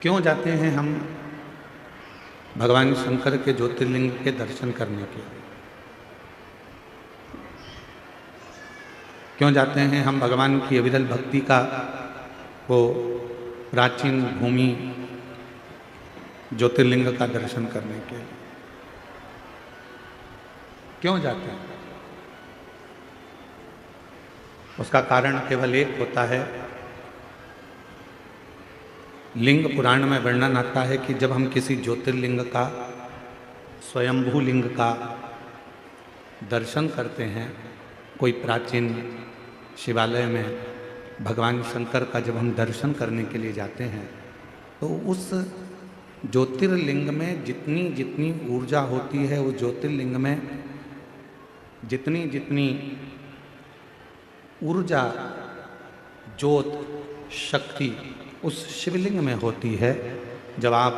क्यों जाते हैं हम भगवान शंकर के ज्योतिर्लिंग के दर्शन करने के लिए? क्यों जाते हैं हम भगवान की अविरल भक्ति का वो प्राचीन भूमि ज्योतिर्लिंग का दर्शन करने के लिए? क्यों जाते हैं? उसका कारण केवल एक होता है। लिंग पुराण में वर्णन आता है कि जब हम किसी ज्योतिर्लिंग का, स्वयंभू लिंग का दर्शन करते हैं, कोई प्राचीन शिवालय में भगवान शंकर का जब हम दर्शन करने के लिए जाते हैं, तो उस ज्योतिर्लिंग में जितनी जितनी ऊर्जा होती है, उस ज्योतिर्लिंग में जितनी जितनी ऊर्जा, ज्योत, शक्ति उस शिवलिंग में होती है। जब आप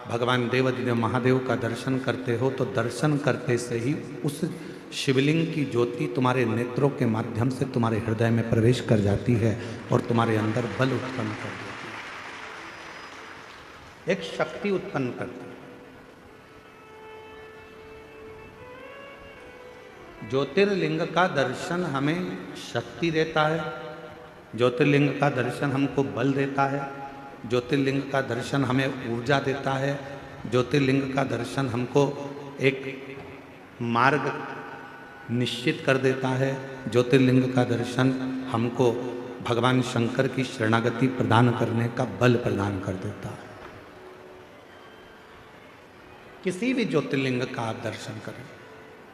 भगवान देवाधिदेव महादेव का दर्शन करते हो तो दर्शन करते से ही उस शिवलिंग की ज्योति तुम्हारे नेत्रों के माध्यम से तुम्हारे हृदय में प्रवेश कर जाती है और तुम्हारे अंदर बल उत्पन्न कर देती है, एक शक्ति उत्पन्न करती है। ज्योतिर्लिंग का दर्शन हमें शक्ति देता है, ज्योतिर्लिंग का दर्शन हमको बल देता है, ज्योतिर्लिंग का दर्शन हमें ऊर्जा देता है, ज्योतिर्लिंग का दर्शन हमको एक मार्ग निश्चित कर देता है, ज्योतिर्लिंग का दर्शन हमको भगवान शंकर की शरणागति प्रदान करने का बल प्रदान कर देता है। किसी भी ज्योतिर्लिंग का आप दर्शन करें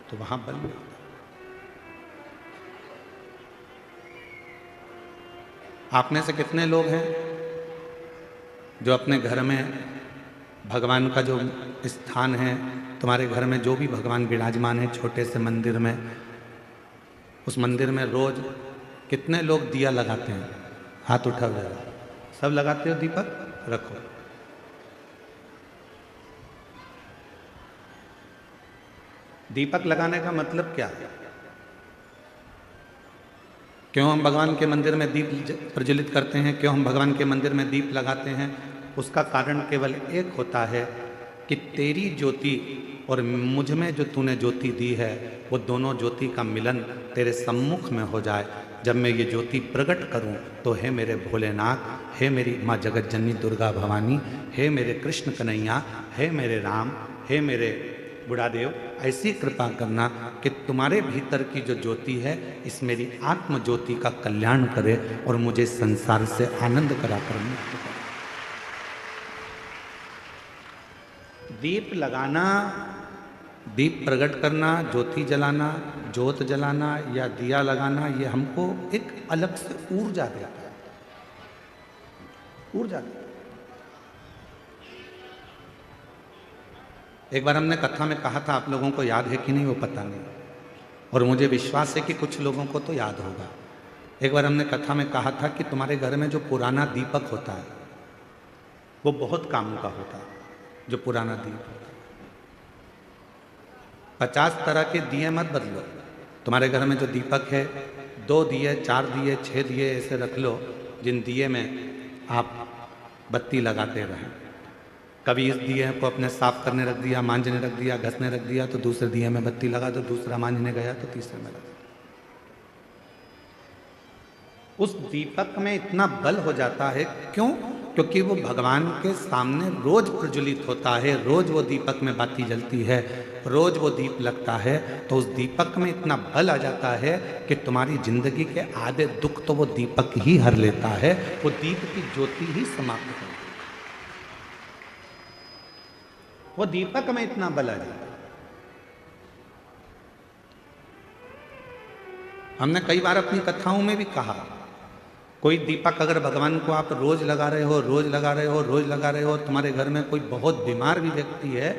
तो वहां बल मिलता है। आप में से कितने लोग हैं जो अपने घर में भगवान का जो स्थान है, तुम्हारे घर में जो भी भगवान विराजमान है छोटे से मंदिर में, उस मंदिर में रोज कितने लोग दिया लगाते हैं? हाथ उठा जरा। सब लगाते हो दीपक? रखो। दीपक लगाने का मतलब क्या है? क्यों हम भगवान के मंदिर में दीप प्रज्वलित करते हैं? क्यों हम भगवान के मंदिर में दीप लगाते हैं? उसका कारण केवल एक होता है कि तेरी ज्योति और मुझ में जो तूने ज्योति दी है, वो दोनों ज्योति का मिलन तेरे सम्मुख में हो जाए। जब मैं ये ज्योति प्रकट करूं तो हे मेरे भोलेनाथ, हे मेरी माँ जगत जननी दुर्गा भवानी, हे मेरे कृष्ण कन्हैया, हे मेरे राम, हे मेरे बुढ़ादेव, ऐसी कृपा करना कि तुम्हारे भीतर की जो ज्योति है इस मेरी आत्म ज्योति का कल्याण करे और मुझे संसार से आनंद कराकर मुक्त करे। दीप लगाना, दीप प्रकट करना, ज्योति जलाना, ज्योत जलाना या दिया लगाना, ये हमको एक अलग से ऊर्जा देता है, ऊर्जा देता है। एक बार हमने कथा में कहा था, आप लोगों को याद है कि नहीं वो पता नहीं, और मुझे विश्वास है कि कुछ लोगों को तो याद होगा। एक बार हमने कथा में कहा था कि तुम्हारे घर में जो पुराना दीपक होता है वो बहुत काम का होता है। जो पुराना दीप होता है, 50 तरह के दिए मत बदलो। तुम्हारे घर में जो दीपक है, 2 दिए, 4 दिए, 6 दिए ऐसे रख लो जिन दिए में आप बत्ती लगाते रहें। कभी इस दिए को अपने साफ करने रख दिया, मांझने रख दिया, घसने रख दिया, तो दूसरे दिए में बत्ती लगा दो, दूसरा मांझने गया तो तीसरे में लगा। उस दीपक में इतना बल हो जाता है। क्यों? क्योंकि वो भगवान के सामने रोज प्रज्वलित होता है, रोज वो दीपक में बाती जलती है, रोज वो दीप लगता है, तो उस दीपक में इतना बल आ जाता है कि तुम्हारी जिंदगी के आधे दुख तो वो दीपक ही हर लेता है, वो दीप की ज्योति ही समाप्त कर, वो दीपक में इतना बल आ जाता है। हमने कई बार अपनी कथाओं में भी कहा, कोई दीपक अगर भगवान को आप रोज लगा रहे हो, रोज लगा रहे हो, रोज लगा रहे हो, तुम्हारे घर में कोई बहुत बीमार भी व्यक्ति है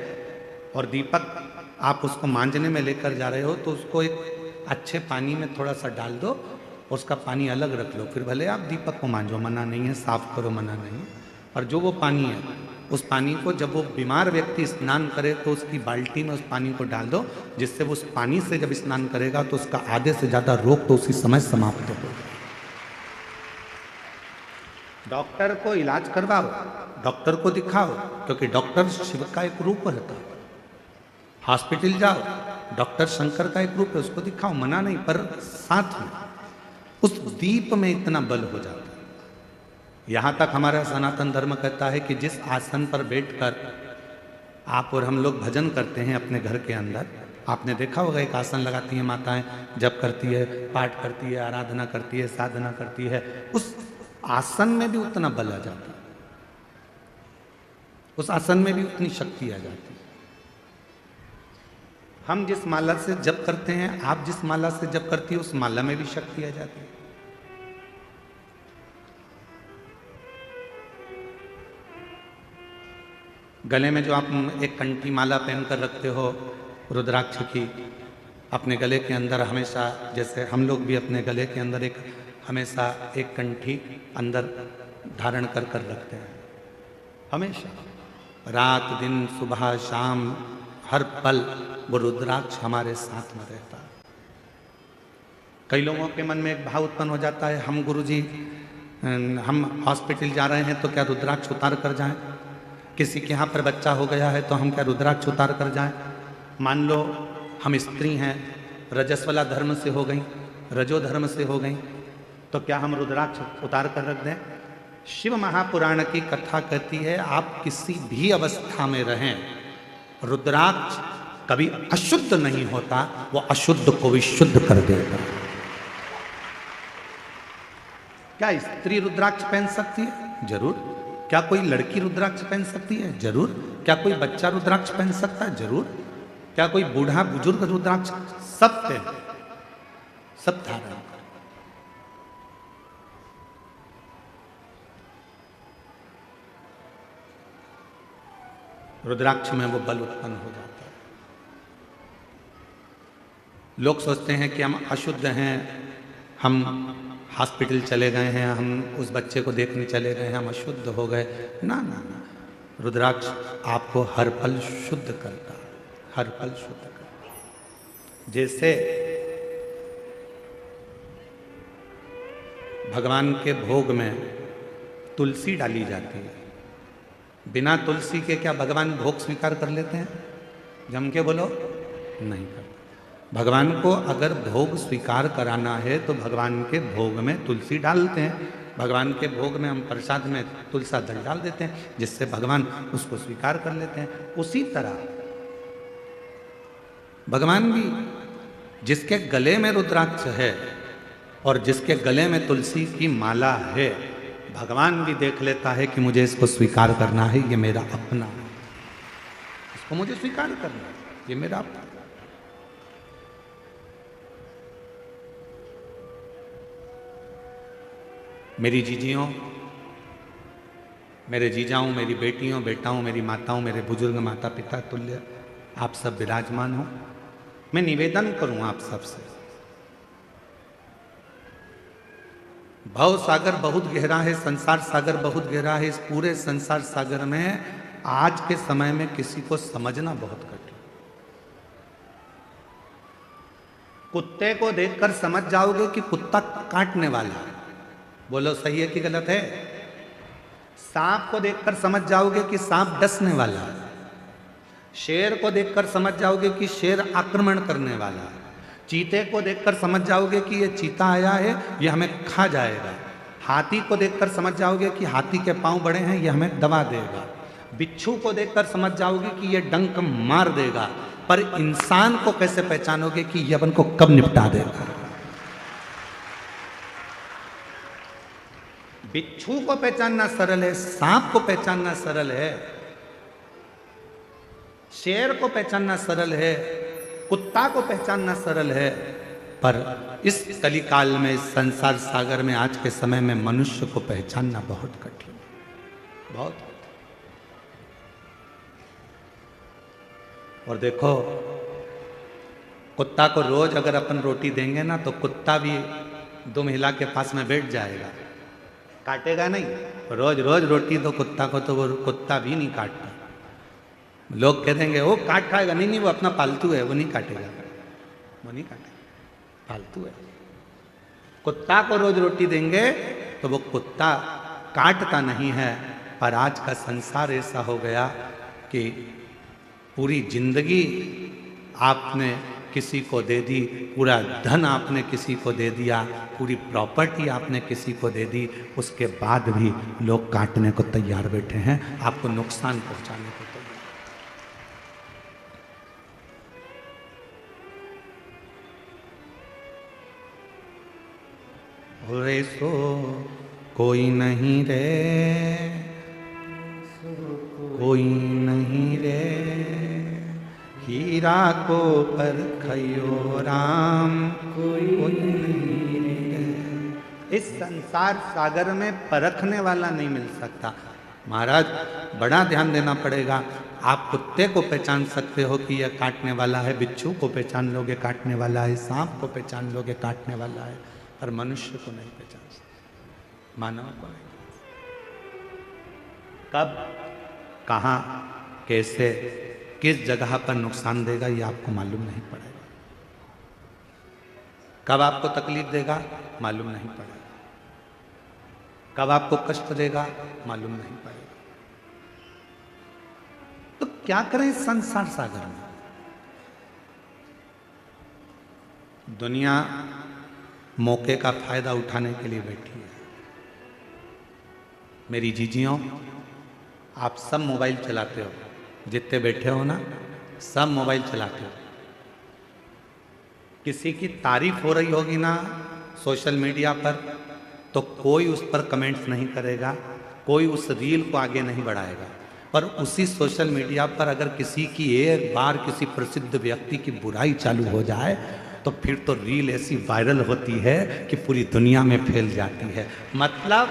और दीपक आप उसको मांझने में लेकर जा रहे हो, तो उसको एक अच्छे पानी में थोड़ा सा डाल दो, उसका पानी अलग रख लो, फिर भले आप दीपक को मांझो, मना नहीं है, साफ करो, मना नहीं है। और जो वो पानी है, उस पानी को जब वो बीमार व्यक्ति स्नान करे तो उसकी बाल्टी में उस पानी को डाल दो, जिससे वो उस पानी से जब स्नान करेगा तो उसका आधे से ज़्यादा रोग तो उसी समय समाप्त हो। डॉक्टर को इलाज करवाओ, डॉक्टर को दिखाओ, क्योंकि डॉक्टर शिव का एक रूप रहता है। हॉस्पिटल जाओ, डॉक्टर शंकर का एक रूप है, उसको दिखाओ, मना नहीं, पर साथ में उस दीप में इतना बल हो जाता है। यहां तक हमारा सनातन धर्म कहता है कि जिस आसन पर बैठकर आप और हम लोग भजन करते हैं अपने घर के अंदर, आपने देखा होगा एक आसन लगाती हैं माताएं, जप करती है, पाठ करती है, आराधना करती है, साधना करती है, उस आसन में भी उतना बल आ जाता है, उस आसन में भी उतनी शक्ति आ जाती है। हम जिस माला से जप करते हैं, आप जिस माला से जप करती है, उस माला में भी शक्ति आ जाती है। गले में जो आप एक कंठी माला पहनकर रखते हो रुद्राक्ष की, अपने गले के अंदर हमेशा, जैसे हम लोग भी अपने गले के अंदर एक हमेशा एक कंठी अंदर धारण कर कर रखते हैं, हमेशा, रात दिन सुबह शाम हर पल वो रुद्राक्ष हमारे साथ में रहता है। कई लोगों के मन में एक भाव उत्पन्न हो जाता है, हम गुरुजी हम हॉस्पिटल जा रहे हैं तो क्या रुद्राक्ष उतार कर जाएं, किसी के यहाँ पर बच्चा हो गया है तो हम क्या रुद्राक्ष उतार कर जाएं, मान लो हम स्त्री हैं, रजस्वला धर्म से हो गई, रजो धर्म से हो गई, तो क्या हम रुद्राक्ष उतार कर रख दें? शिव महापुराण की कथा कहती है आप किसी भी अवस्था में रहें, रुद्राक्ष कभी अशुद्ध नहीं होता, वो अशुद्ध को भी शुद्ध कर देगा। क्या स्त्री रुद्राक्ष पहन सकती है? जरूर। क्या कोई लड़की रुद्राक्ष पहन सकती है? जरूर। क्या कोई बच्चा रुद्राक्ष पहन सकता है? जरूर। क्या कोई बूढ़ा बुजुर्ग रुद्राक्ष? सब पहन, सब धारण कर। रुद्राक्ष में वो बल उत्पन्न हो जाता है। लोग सोचते हैं कि हम अशुद्ध हैं, हम हॉस्पिटल चले गए हैं, हम उस बच्चे को देखने चले गए हैं, हम अशुद्ध हो गए। ना ना ना, रुद्राक्ष आपको हर पल शुद्ध करता है, हर पल शुद्ध करता है। जैसे भगवान के भोग में तुलसी डाली जाती है, बिना तुलसी के क्या भगवान भोग स्वीकार कर लेते हैं? जम के बोलो, नहीं करते। भगवान को अगर भोग स्वीकार कराना है तो भगवान के भोग में तुलसी डालते हैं, भगवान के भोग में हम प्रसाद में तुलसा दल डाल देते हैं, जिससे भगवान उसको स्वीकार कर लेते हैं। उसी तरह भगवान भी, जिसके गले में रुद्राक्ष है और जिसके गले में तुलसी की माला है, भगवान भी देख लेता है कि मुझे इसको स्वीकार करना है, ये मेरा अपना है, इसको मुझे स्वीकार करना है, ये मेरा अपना। मेरी जीजियों, मेरे जीजाओं, मेरी बेटियों, बेटाओं, मेरी माताओं, मेरे बुजुर्ग माता पिता तुल्य आप सब विराजमान हो, मैं निवेदन करूं आप सबसे, भव सागर बहुत गहरा है, संसार सागर बहुत गहरा है। इस पूरे संसार सागर में आज के समय में किसी को समझना बहुत कठिन। कुत्ते को देखकर समझ जाओगे कि कुत्ता काटने वाला है, बोलो सही है कि गलत है? सांप को देखकर समझ जाओगे कि सांप डसने वाला है, शेर को देखकर समझ जाओगे कि शेर आक्रमण करने वाला है, चीते को देखकर समझ जाओगे कि ये चीता आया है, ये हमें खा जाएगा, हाथी को देखकर समझ जाओगे कि हाथी के पांव बड़े हैं, ये हमें दबा देगा, बिच्छू को देखकर समझ जाओगे कि ये डंक मार देगा, पर इंसान को कैसे पहचानोगे कि ये अपन को कब निपटा देगा? बिच्छू को पहचानना सरल है, सांप को पहचानना सरल है, शेर को पहचानना सरल है, कुत्ता को पहचानना सरल है, पर इस कलिकाल में, इस संसार सागर में, आज के समय में मनुष्य को पहचानना बहुत कठिन, बहुत। और देखो, कुत्ता को रोज अगर अपन रोटी देंगे ना, तो कुत्ता भी दो महिला के पास में बैठ जाएगा, काटेगा नहीं। रोज रोज रोटी दो कुत्ता को तो वो कुत्ता भी नहीं काटता। लोग कह देंगे वो काट खाएगा, नहीं नहीं, वो अपना पालतू है, वो नहीं काटेगा, वो नहीं काटेगा, पालतू है। कुत्ता को रोज रोटी देंगे तो वो कुत्ता काटता नहीं है, पर आज का संसार ऐसा हो गया कि पूरी जिंदगी आपने किसी को दे दी, पूरा धन आपने किसी को दे दिया, पूरी प्रॉपर्टी आपने किसी को दे दी, उसके बाद भी लोग काटने को तैयार बैठे हैं, आपको नुकसान पहुंचाने को तैयार। रे सो कोई नहीं रे, कोई नहीं रे, हीरा को परखयो राम, कोई नहीं रे। इस संसार सागर में परखने वाला नहीं मिल सकता। महाराज बड़ा ध्यान देना पड़ेगा। आप कुत्ते को पहचान सकते हो कि यह काटने वाला है, बिच्छू को पहचान लोगे काटने वाला है, सांप को पहचान लोगे काटने वाला है, पर मनुष्य को नहीं पहचान सकते, मानव को नहीं। कब, कहाँ, कैसे, किस जगह पर नुकसान देगा ये आपको मालूम नहीं पड़ेगा। कब आपको तकलीफ देगा मालूम नहीं पड़ेगा, कब आपको कष्ट देगा मालूम नहीं पड़ेगा। तो क्या करें इस संसार सागर में? दुनिया मौके का फायदा उठाने के लिए बैठी है। मेरी जीजियों, आप सब मोबाइल चलाते हो, जितने बैठे हो ना सब मोबाइल चलाते हो। किसी की तारीफ हो रही होगी ना सोशल मीडिया पर, तो कोई उस पर कमेंट्स नहीं करेगा, कोई उस रील को आगे नहीं बढ़ाएगा। पर उसी सोशल मीडिया पर अगर किसी की एक बार किसी प्रसिद्ध व्यक्ति की बुराई चालू हो जाए तो फिर तो रील ऐसी वायरल होती है कि पूरी दुनिया में फैल जाती है। मतलब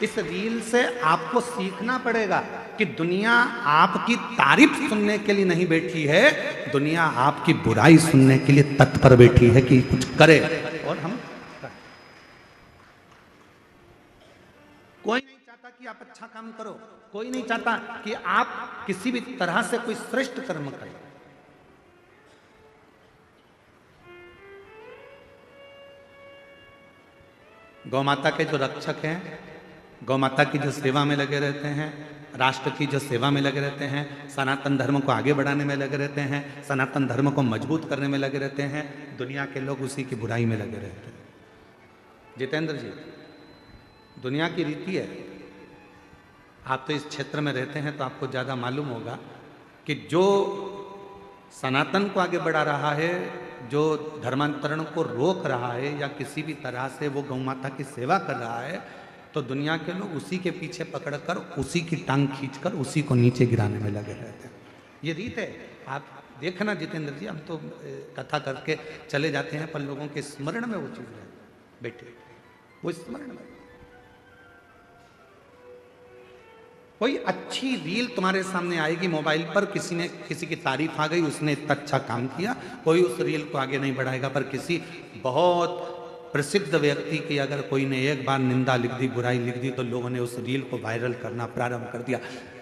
इस रील से आपको सीखना पड़ेगा कि दुनिया आपकी तारीफ सुनने के लिए नहीं बैठी है, दुनिया आपकी बुराई सुनने के लिए तत्पर बैठी है कि कुछ करे। और हम कोई नहीं चाहता कि आप अच्छा काम करो, कोई नहीं चाहता कि आप किसी भी तरह से कोई श्रेष्ठ कर्म करें। गौ माता के जो रक्षक हैं, गौ माता की जो सेवा में लगे रहते हैं, राष्ट्र की जो सेवा में लगे रहते हैं, सनातन धर्म को आगे बढ़ाने में लगे रहते हैं, सनातन धर्म को मजबूत करने में लगे रहते हैं, दुनिया के लोग उसी की बुराई में लगे रहते हैं। जितेंद्र जी, दुनिया की रीति है, आप तो इस क्षेत्र में रहते हैं तो आपको ज़्यादा मालूम होगा कि जो सनातन को आगे बढ़ा रहा है, जो धर्मांतरण को रोक रहा है या किसी भी तरह से वो गौ माता की सेवा कर रहा है, तो दुनिया के लोग उसी के पीछे पकड़कर उसी की टांग खींचकर उसी को नीचे गिराने में लगे रहते हैं। ये रीत है। आप देखना जितेंद्र जी, हम तो कथा करके चले जाते हैं पर लोगों के स्मरण में वो चीज़ है बेटे, वो स्मरण में। कोई अच्छी रील तुम्हारे सामने आएगी मोबाइल पर, किसी ने किसी की तारीफ आ गई, उसने इतना अच्छा काम किया, कोई उस रील को आगे नहीं बढ़ाएगा। पर किसी बहुत प्रसिद्ध व्यक्ति की अगर कोई ने एक बार निंदा लिख दी, बुराई लिख दी, तो लोगों ने उस रील को वायरल करना प्रारंभ कर दिया।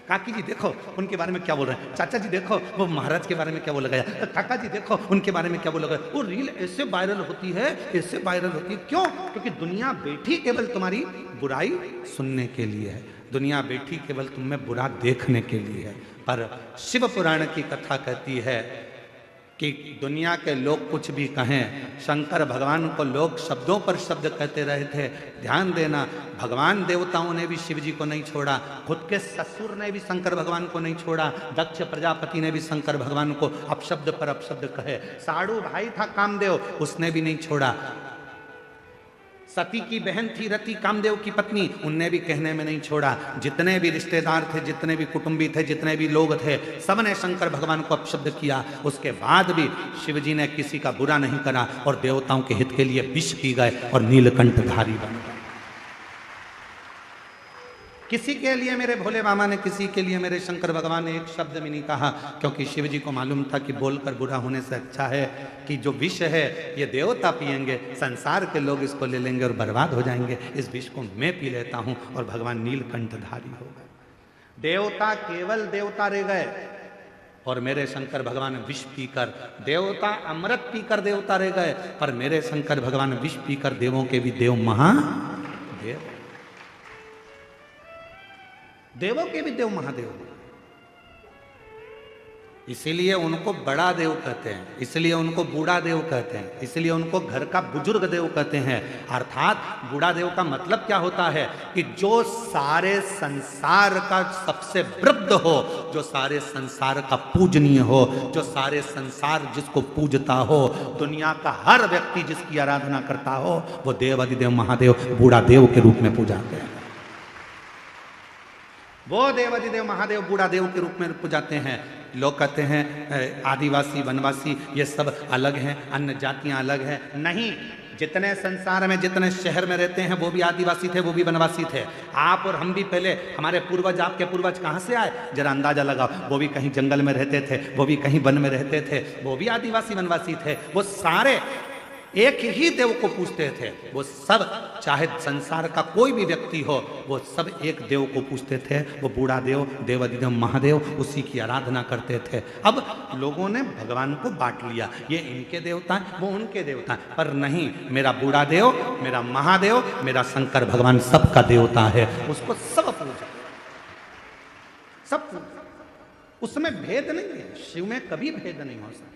काकी जी देखो उनके बारे में क्या बोल रहे हैं, चाचा जी देखो वो महाराज के बारे में क्या बोला गया, काका जी देखो उनके बारे में क्या बोला गया। वो रील ऐसे वायरल होती है, ऐसे वायरल होती है। क्यों? क्योंकि दुनिया बैठी केवल तुम्हारी बुराई सुनने के लिए है, दुनिया बैठी केवल तुम में बुरा देखने के लिए है। पर शिव पुराण की कथा कहती है कि दुनिया के लोग कुछ भी कहें, शंकर भगवान को लोग शब्दों पर शब्द कहते रहे थे। ध्यान देना, भगवान देवताओं ने भी शिव जी को नहीं छोड़ा, खुद के ससुर ने भी शंकर भगवान को नहीं छोड़ा, दक्ष प्रजापति ने भी शंकर भगवान को अपशब्द पर अपशब्द कहे। साड़ू भाई था कामदेव, उसने भी नहीं छोड़ा। सती की बहन थी रति, कामदेव की पत्नी, उनने भी कहने में नहीं छोड़ा। जितने भी रिश्तेदार थे, जितने भी कुटुंबी थे, जितने भी लोग थे, सबने शंकर भगवान को अपशब्द किया। उसके बाद भी शिवजी ने किसी का बुरा नहीं करा और देवताओं के हित के लिए विष पी गए और नीलकंठधारी बन गए। किसी के लिए मेरे भोले बाबा ने, किसी के लिए मेरे शंकर भगवान ने एक शब्द भी नहीं कहा, क्योंकि शिव जी को मालूम था कि बोलकर बुरा होने से अच्छा है कि जो विष है ये देवता पिएंगे, संसार के लोग इसको ले लेंगे और बर्बाद हो जाएंगे। इस विष को मैं पी लेता हूं और भगवान नीलकंठधारी हो गए। देवता केवल देवता रह गए और मेरे शंकर भगवान विष पीकर, देवता अमृत पीकर देवता रह गए, पर मेरे शंकर भगवान विष पीकर देवों के भी देव महादेव। देवों के भी देव महादेव, इसीलिए उनको बड़ा देव कहते हैं, इसलिए उनको बूढ़ा देव कहते हैं, इसलिए उनको घर का बुजुर्ग देव कहते हैं। अर्थात बूढ़ा देव का मतलब क्या होता है कि जो सारे संसार का सबसे वृद्ध हो, जो सारे संसार का पूजनीय हो, जो सारे संसार जिसको पूजता हो, दुनिया का हर व्यक्ति जिसकी आराधना करता हो, वो देव अधिदेव महादेव बूढ़ा देव के रूप में पूजाते हैं। वो देव अधिदेव महादेव बूढ़ा देव के रूप में पूजाते हैं। लोग कहते हैं आदिवासी वनवासी ये सब अलग हैं, अन्य जातियां अलग हैं। नहीं, जितने संसार में जितने शहर में रहते हैं वो भी आदिवासी थे, वो भी वनवासी थे। आप और हम भी पहले, हमारे पूर्वज, आपके पूर्वज कहाँ से आए जरा अंदाजा लगाओ। वो भी कहीं जंगल में रहते थे, वो भी कहीं वन में रहते थे, वो भी आदिवासी वनवासी थे। वो सारे एक ही देव को पूजते थे। वो सब, चाहे संसार का कोई भी व्यक्ति हो, वो सब एक देव को पूजते थे। वो बूढ़ा देव, देव अधिदेव महादेव, उसी की आराधना करते थे। अब लोगों ने भगवान को बांट लिया, ये इनके देवता हैं, वो उनके देवता हैं। पर नहीं, मेरा बूढ़ा देव, मेरा महादेव, मेरा शंकर भगवान सबका देवता है। उसको सब पूजा, सब पूजा, उसमें भेद नहीं है। शिव में कभी भेद नहीं हो सकता।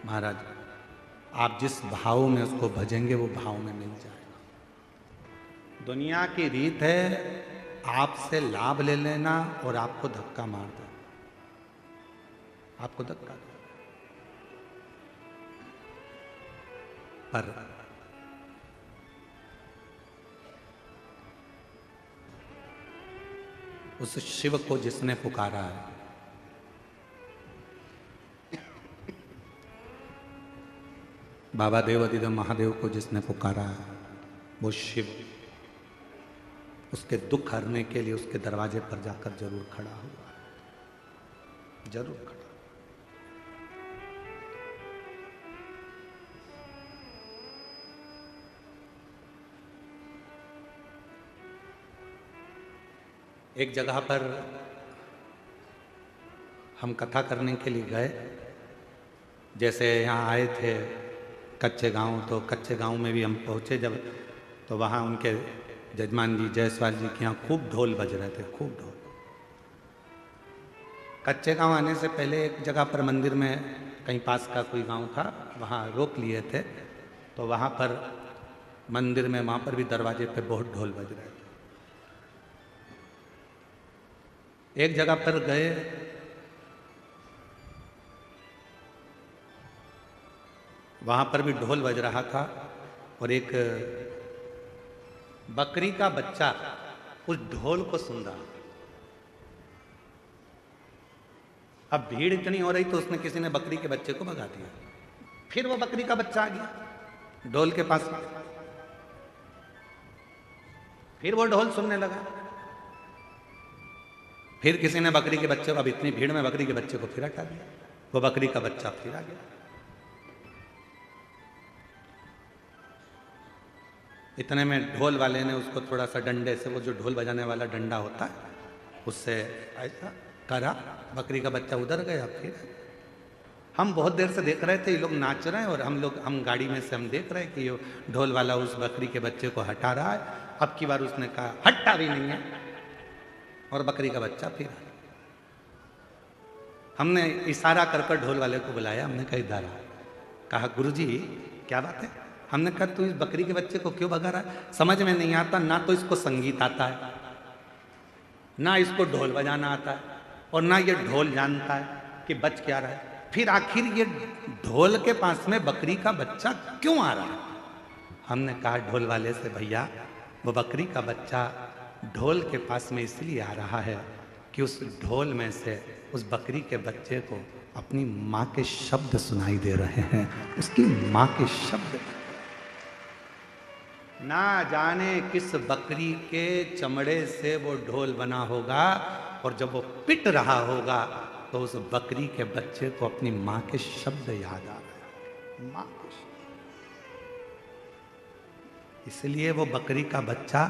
महाराज, आप जिस भाव में उसको भजेंगे वो भाव में मिल जाएगा। दुनिया की रीत है आपसे लाभ ले लेना और आपको धक्का मार देना, आपको धक्का दे। पर उस शिव को जिसने पुकारा है, बाबा देव अधिदेव महादेव को जिसने पुकारा है, वो शिव उसके दुख हरने के लिए उसके दरवाजे पर जाकर जरूर खड़ा हुआ है, जरूर खड़ा। एक जगह पर हम कथा करने के लिए गए। जैसे यहाँ आए थे कच्चे गांव, तो कच्चे गांव में भी हम पहुँचे जब, तो वहाँ उनके जजमान जी जायसवाल जी के यहाँ खूब ढोल बज रहे थे, खूब ढोल। कच्चे गांव आने से पहले एक जगह पर मंदिर में, कहीं पास का कोई गांव था, वहाँ रोक लिए थे। तो वहाँ पर मंदिर में, वहाँ पर भी दरवाजे पे बहुत ढोल बज रहे थे। एक जगह पर गए, वहाँ पर भी ढोल बज रहा था और एक बकरी का बच्चा उस ढोल को सुन रहा। अब भीड़ इतनी हो रही तो उसने, किसी ने बकरी के बच्चे को भगा दिया। फिर वो बकरी का बच्चा आ गया ढोल के पास, फिर वो ढोल सुनने लगा। फिर किसी ने बकरी के बच्चे को, अब इतनी भीड़ में बकरी के बच्चे को फिर हटा दिया। वो बकरी का बच्चा फिर आ गया। इतने में ढोल वाले ने उसको थोड़ा सा डंडे से, वो जो ढोल बजाने वाला डंडा होता है, उससे ऐसा करा, बकरी का बच्चा उधर गया। फिर हम बहुत देर से देख रहे थे, ये लोग नाच रहे हैं और हम गाड़ी में से हम देख रहे हैं कि ये ढोल वाला उस बकरी के बच्चे को हटा रहा है। अब की बार उसने कहा हटता भी नहीं है, और बकरी का बच्चा फिर आया। हमने इशारा कर कर ढोल वाले को बुलाया, हमने कहा इधर आ। कहा गुरुजी क्या बात है? हमने कहा तू इस बकरी के बच्चे को क्यों भगा रहा है? समझ में नहीं आता, ना तो इसको संगीत आता है, ना इसको ढोल बजाना आता है, और ना ये ढोल जानता है कि बच क्या रहा है। फिर आखिर ये ढोल के पास में बकरी का बच्चा क्यों आ रहा है? हमने कहा ढोल वाले से, भैया वो बकरी का बच्चा ढोल के पास में इसलिए आ रहा है कि उस ढोल में से उस बकरी के बच्चे को अपनी माँ के शब्द सुनाई दे रहे हैं, उसकी माँ के शब्द। ना जाने किस बकरी के चमड़े से वो ढोल बना होगा, और जब वो पिट रहा होगा तो उस बकरी के बच्चे को अपनी माँ के शब्द याद आ रहे, माँ के शब्द। इसलिए वो बकरी का बच्चा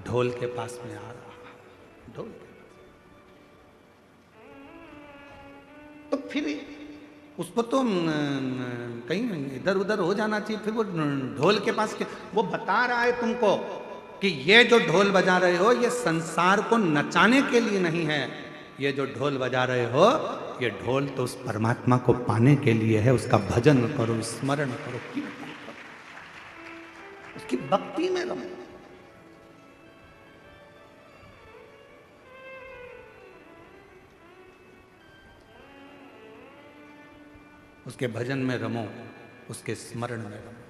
ढोल के पास में आ रहा। ढोल के तो फिर उसको तो कहीं इधर उधर हो जाना चाहिए। फिर वो ढोल के पास वो बता रहा है तुमको कि ये जो ढोल बजा रहे हो ये संसार को नचाने के लिए नहीं है, ये जो ढोल बजा रहे हो ये ढोल तो उस परमात्मा को पाने के लिए है। उसका भजन करो, स्मरण करो, कीर्तन करो, उसकी भक्ति में रहो। उसके भजन में रमो, उसके स्मरण में रमो।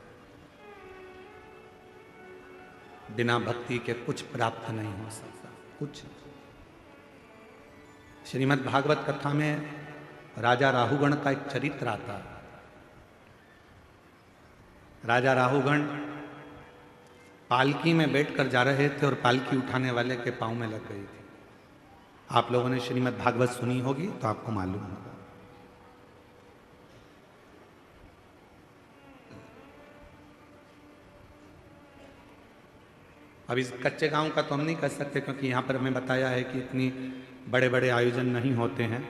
बिना भक्ति के कुछ प्राप्त नहीं हो सकता, कुछ। श्रीमद् भागवत कथा में राजा राहुगण का एक चरित्र आता। राजा राहुगण पालकी में बैठकर जा रहे थे और पालकी उठाने वाले के पांव में लग गई थी। आप लोगों ने श्रीमद् भागवत सुनी होगी तो आपको मालूम होगा। अब इस कच्चे गांव का तो हम नहीं कर सकते क्योंकि यहाँ पर हमें बताया है कि इतनी बड़े बड़े आयोजन नहीं होते हैं।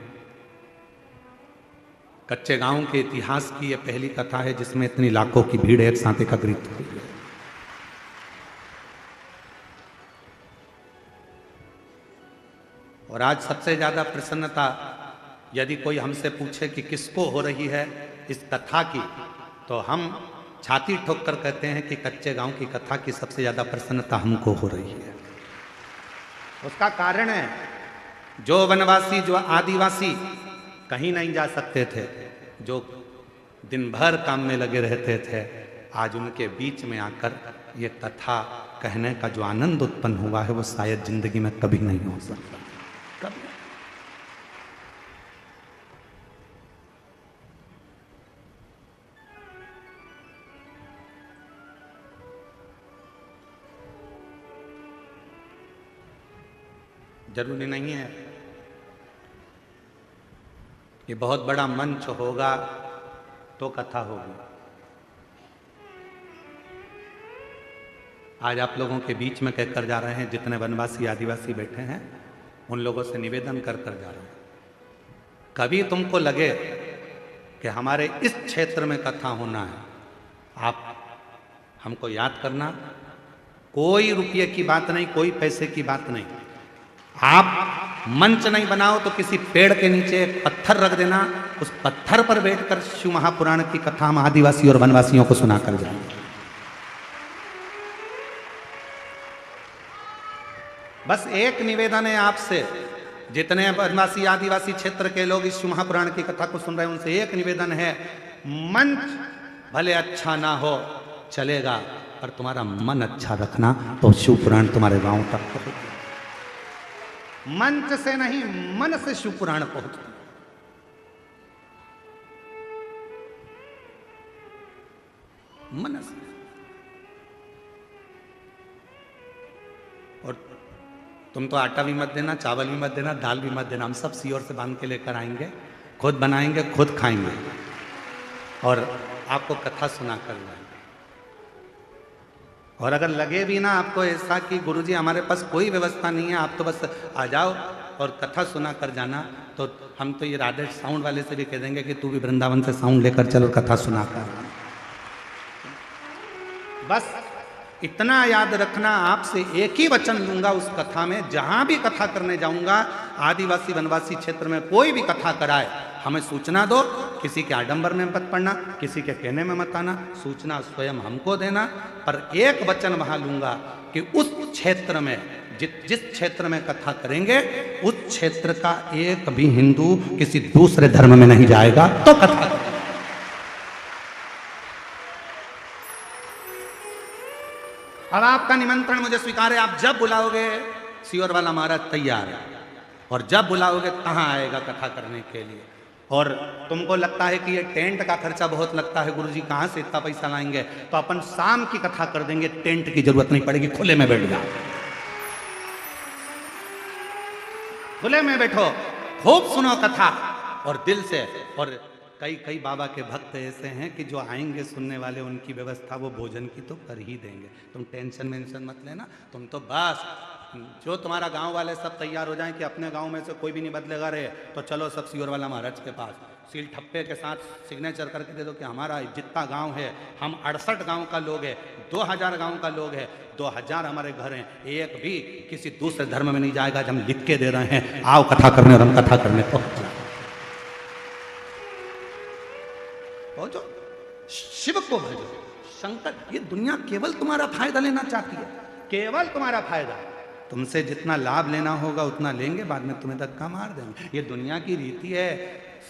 कच्चे गांव के इतिहास की यह पहली कथा है जिसमें इतनी लाखों की भीड़ एक साथ एकत्रित हुई है। और आज सबसे ज्यादा प्रसन्नता यदि कोई हमसे पूछे कि किसको हो रही है इस कथा की, तो हम छाती ठोक कर कहते हैं कि कच्चे गांव की कथा की सबसे ज्यादा प्रसन्नता हमको हो रही है। उसका कारण है जो वनवासी, जो आदिवासी कहीं नहीं जा सकते थे, जो दिन भर काम में लगे रहते थे, आज उनके बीच में आकर ये कथा कहने का जो आनंद उत्पन्न हुआ है वो शायद जिंदगी में कभी नहीं हो सकता, कभी। जरूरी नहीं है कि बहुत बड़ा मंच होगा तो कथा होगी। आज आप लोगों के बीच में कहकर जा रहे हैं, जितने वनवासी आदिवासी बैठे हैं उन लोगों से निवेदन कर कर जा रहे हैं, कभी तुमको लगे कि हमारे इस क्षेत्र में कथा होना है, आप हमको याद करना। कोई रुपये की बात नहीं, कोई पैसे की बात नहीं। आप मंच नहीं बनाओ तो किसी पेड़ के नीचे पत्थर रख देना, उस पत्थर पर बैठकर शिव महापुराण की कथा हम आदिवासी और वनवासियों को सुनाकर जाएंगे। बस एक निवेदन है आपसे, जितने वनवासी आदिवासी क्षेत्र के लोग इस शिव महापुराण की कथा को सुन रहे हैं उनसे एक निवेदन है, मंच भले अच्छा ना हो चलेगा, पर तुम्हारा मन अच्छा रखना तो शिव पुराण तुम्हारे गांव तक पहुंचे। मंच से नहीं, मन से शिव पुराण पहुंचती। मन से। और तुम तो आटा भी मत देना, चावल भी मत देना, दाल भी मत देना, हम सब सीओर से बांध के लेकर आएंगे, खुद बनाएंगे, खुद खाएंगे और आपको कथा सुना कर जाएंगे। और अगर लगे भी ना आपको ऐसा कि गुरुजी हमारे पास कोई व्यवस्था नहीं है, आप तो बस आ जाओ और कथा सुना कर जाना, तो हम तो ये राधेश साउंड वाले से भी कह देंगे कि तू भी वृंदावन से साउंड लेकर चलो, कथा सुना कर। बस इतना याद रखना, आपसे एक ही वचन लूंगा उस कथा में, जहां भी कथा करने जाऊंगा, आदिवासी वनवासी क्षेत्र में कोई भी कथा कराए, हमें सूचना दो। किसी के आडंबर में मत पड़ना, किसी के कहने में मत आना, सूचना स्वयं हमको देना। पर एक वचन वहां लूंगा कि उस क्षेत्र में जिस क्षेत्र में कथा करेंगे उस क्षेत्र का एक भी हिंदू किसी दूसरे धर्म में नहीं जाएगा तो कथा। अब आपका निमंत्रण मुझे स्वीकार है, आप जब बुलाओगे सीओर वाला महाराज तैयार है, और जब बुलाओगे कहाँ आएगा कथा करने के लिए। और तुमको लगता है कि ये टेंट का खर्चा बहुत लगता है, गुरुजी कहाँ से इतना पैसा लाएंगे, तो अपन शाम की कथा कर देंगे, टेंट की जरूरत नहीं पड़ेगी, खुले में बैठ जाओ, खुले में बैठो, खूब सुनो कथा और दिल से। और कई बाबा के भक्त ऐसे हैं कि जो आएंगे सुनने वाले, उनकी व्यवस्था वो भोजन की तो कर ही देंगे, तुम टेंशन वेंशन मत लेना। तुम तो बस जो तुम्हारा गांव वाले सब तैयार हो जाएं कि अपने गांव में से कोई भी नहीं बदलेगा रे, तो चलो सब सियोर वाला महाराज के पास, सील ठप्पे के साथ सिग्नेचर करके दे दो कि हमारा जितना गांव है, हम 68 गांव का लोग है, 2000 गांव का लोग है, 2000 हमारे घर हैं, एक भी किसी दूसरे धर्म में नहीं जाएगा, हम लिख के दे रहे हैं, आओ कथा करने और हम कथा करने पहुंचो। शिव को भजो, शंकर। ये दुनिया केवल तुम्हारा फायदा लेना चाहती है, केवल तुम्हारा फायदा। तुमसे जितना लाभ लेना होगा उतना लेंगे, बाद में तुम्हें धक्का मार देंगे। ये दुनिया की रीति है,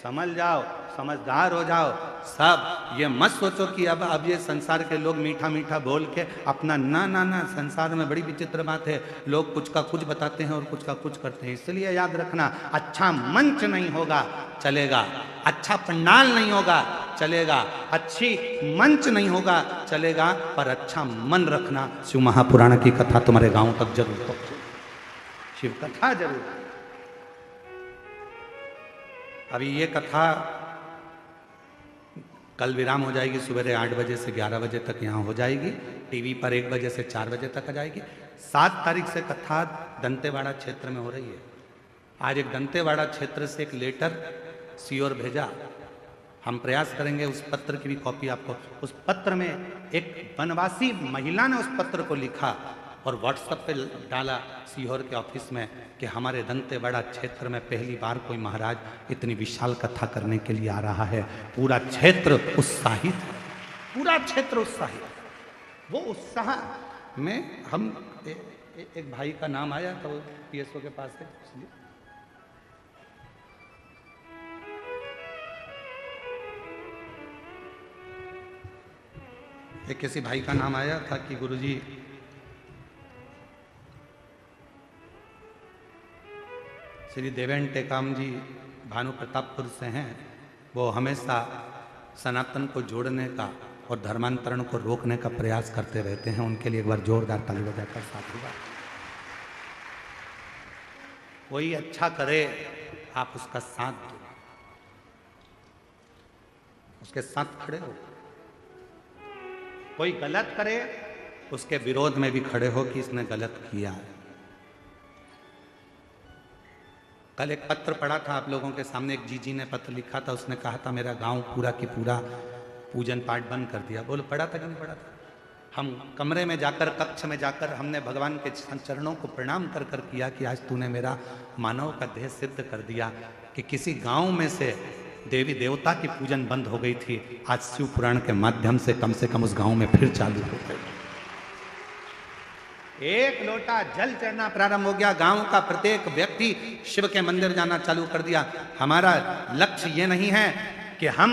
समझ जाओ, समझदार हो जाओ सब। ये मत सोचो कि अब ये संसार के लोग मीठा मीठा बोल के अपना, ना ना ना, संसार में बड़ी विचित्र बात है, लोग कुछ का कुछ बताते हैं और कुछ का कुछ करते हैं। इसलिए याद रखना, अच्छा मंच नहीं होगा चलेगा, अच्छा पंडाल नहीं होगा चलेगा, अच्छी मंच नहीं होगा चलेगा, पर अच्छा मन रखना। शिव महापुराण की कथा तुम्हारे गांव तक जरूर पहुंचे, शिव कथा जरूर। अभी ये कथा कल विराम हो जाएगी, सुबह 8 बजे से 11 बजे तक यहाँ हो जाएगी, टीवी पर 1 बजे से 4 बजे तक आ जाएगी। 7 तारीख से कथा दंतेवाड़ा क्षेत्र में हो रही है। आज एक दंतेवाड़ा क्षेत्र से एक लेटर सीओर भेजा, हम प्रयास करेंगे उस पत्र की भी कॉपी आपको। उस पत्र में एक वनवासी महिला ने उस पत्र को लिखा और व्हाट्सएप पे डाला सीहोर के ऑफिस में कि हमारे दंतेवाड़ा क्षेत्र में पहली बार कोई महाराज इतनी विशाल कथा करने के लिए आ रहा है। पूरा क्षेत्र उत्साहित है, पूरा क्षेत्र उत्साहित। वो उत्साह में हम एक भाई का नाम आया तो पीएसओ के पास है, इसलिए एक किसी भाई का नाम आया था कि गुरुजी श्री देवेंद्र टेकाम जी भानु प्रतापपुर से हैं, वो हमेशा सनातन को जोड़ने का और धर्मांतरण को रोकने का प्रयास करते रहते हैं। उनके लिए एक बार जोरदार ताली बजाकर साथी कोई अच्छा करे आप उसका साथ दो, उसके साथ खड़े हो। कोई गलत करे उसके विरोध में भी खड़े हो कि इसने गलत किया है। कल एक पत्र पढ़ा था आप लोगों के सामने, एक जीजी ने पत्र लिखा था, उसने कहा था मेरा गांव पूरा की पूरा पूजन पाठ बंद कर दिया। बोलो पढ़ा था कि नहीं पढ़ा था? हम कमरे में जाकर, कक्ष में जाकर हमने भगवान के चरणों को प्रणाम कर कर किया कि आज तूने मेरा मानव का देह सिद्ध कर दिया कि किसी गांव में से देवी देवता की पूजन बंद हो गई थी, आज शिव पुराण के माध्यम से कम उस गांव में फिर चालू हो गई। एक लोटा जल चढ़ना प्रारंभ हो गया, गांव का प्रत्येक व्यक्ति शिव के मंदिर जाना चालू कर दिया। हमारा लक्ष्य ये नहीं है कि हम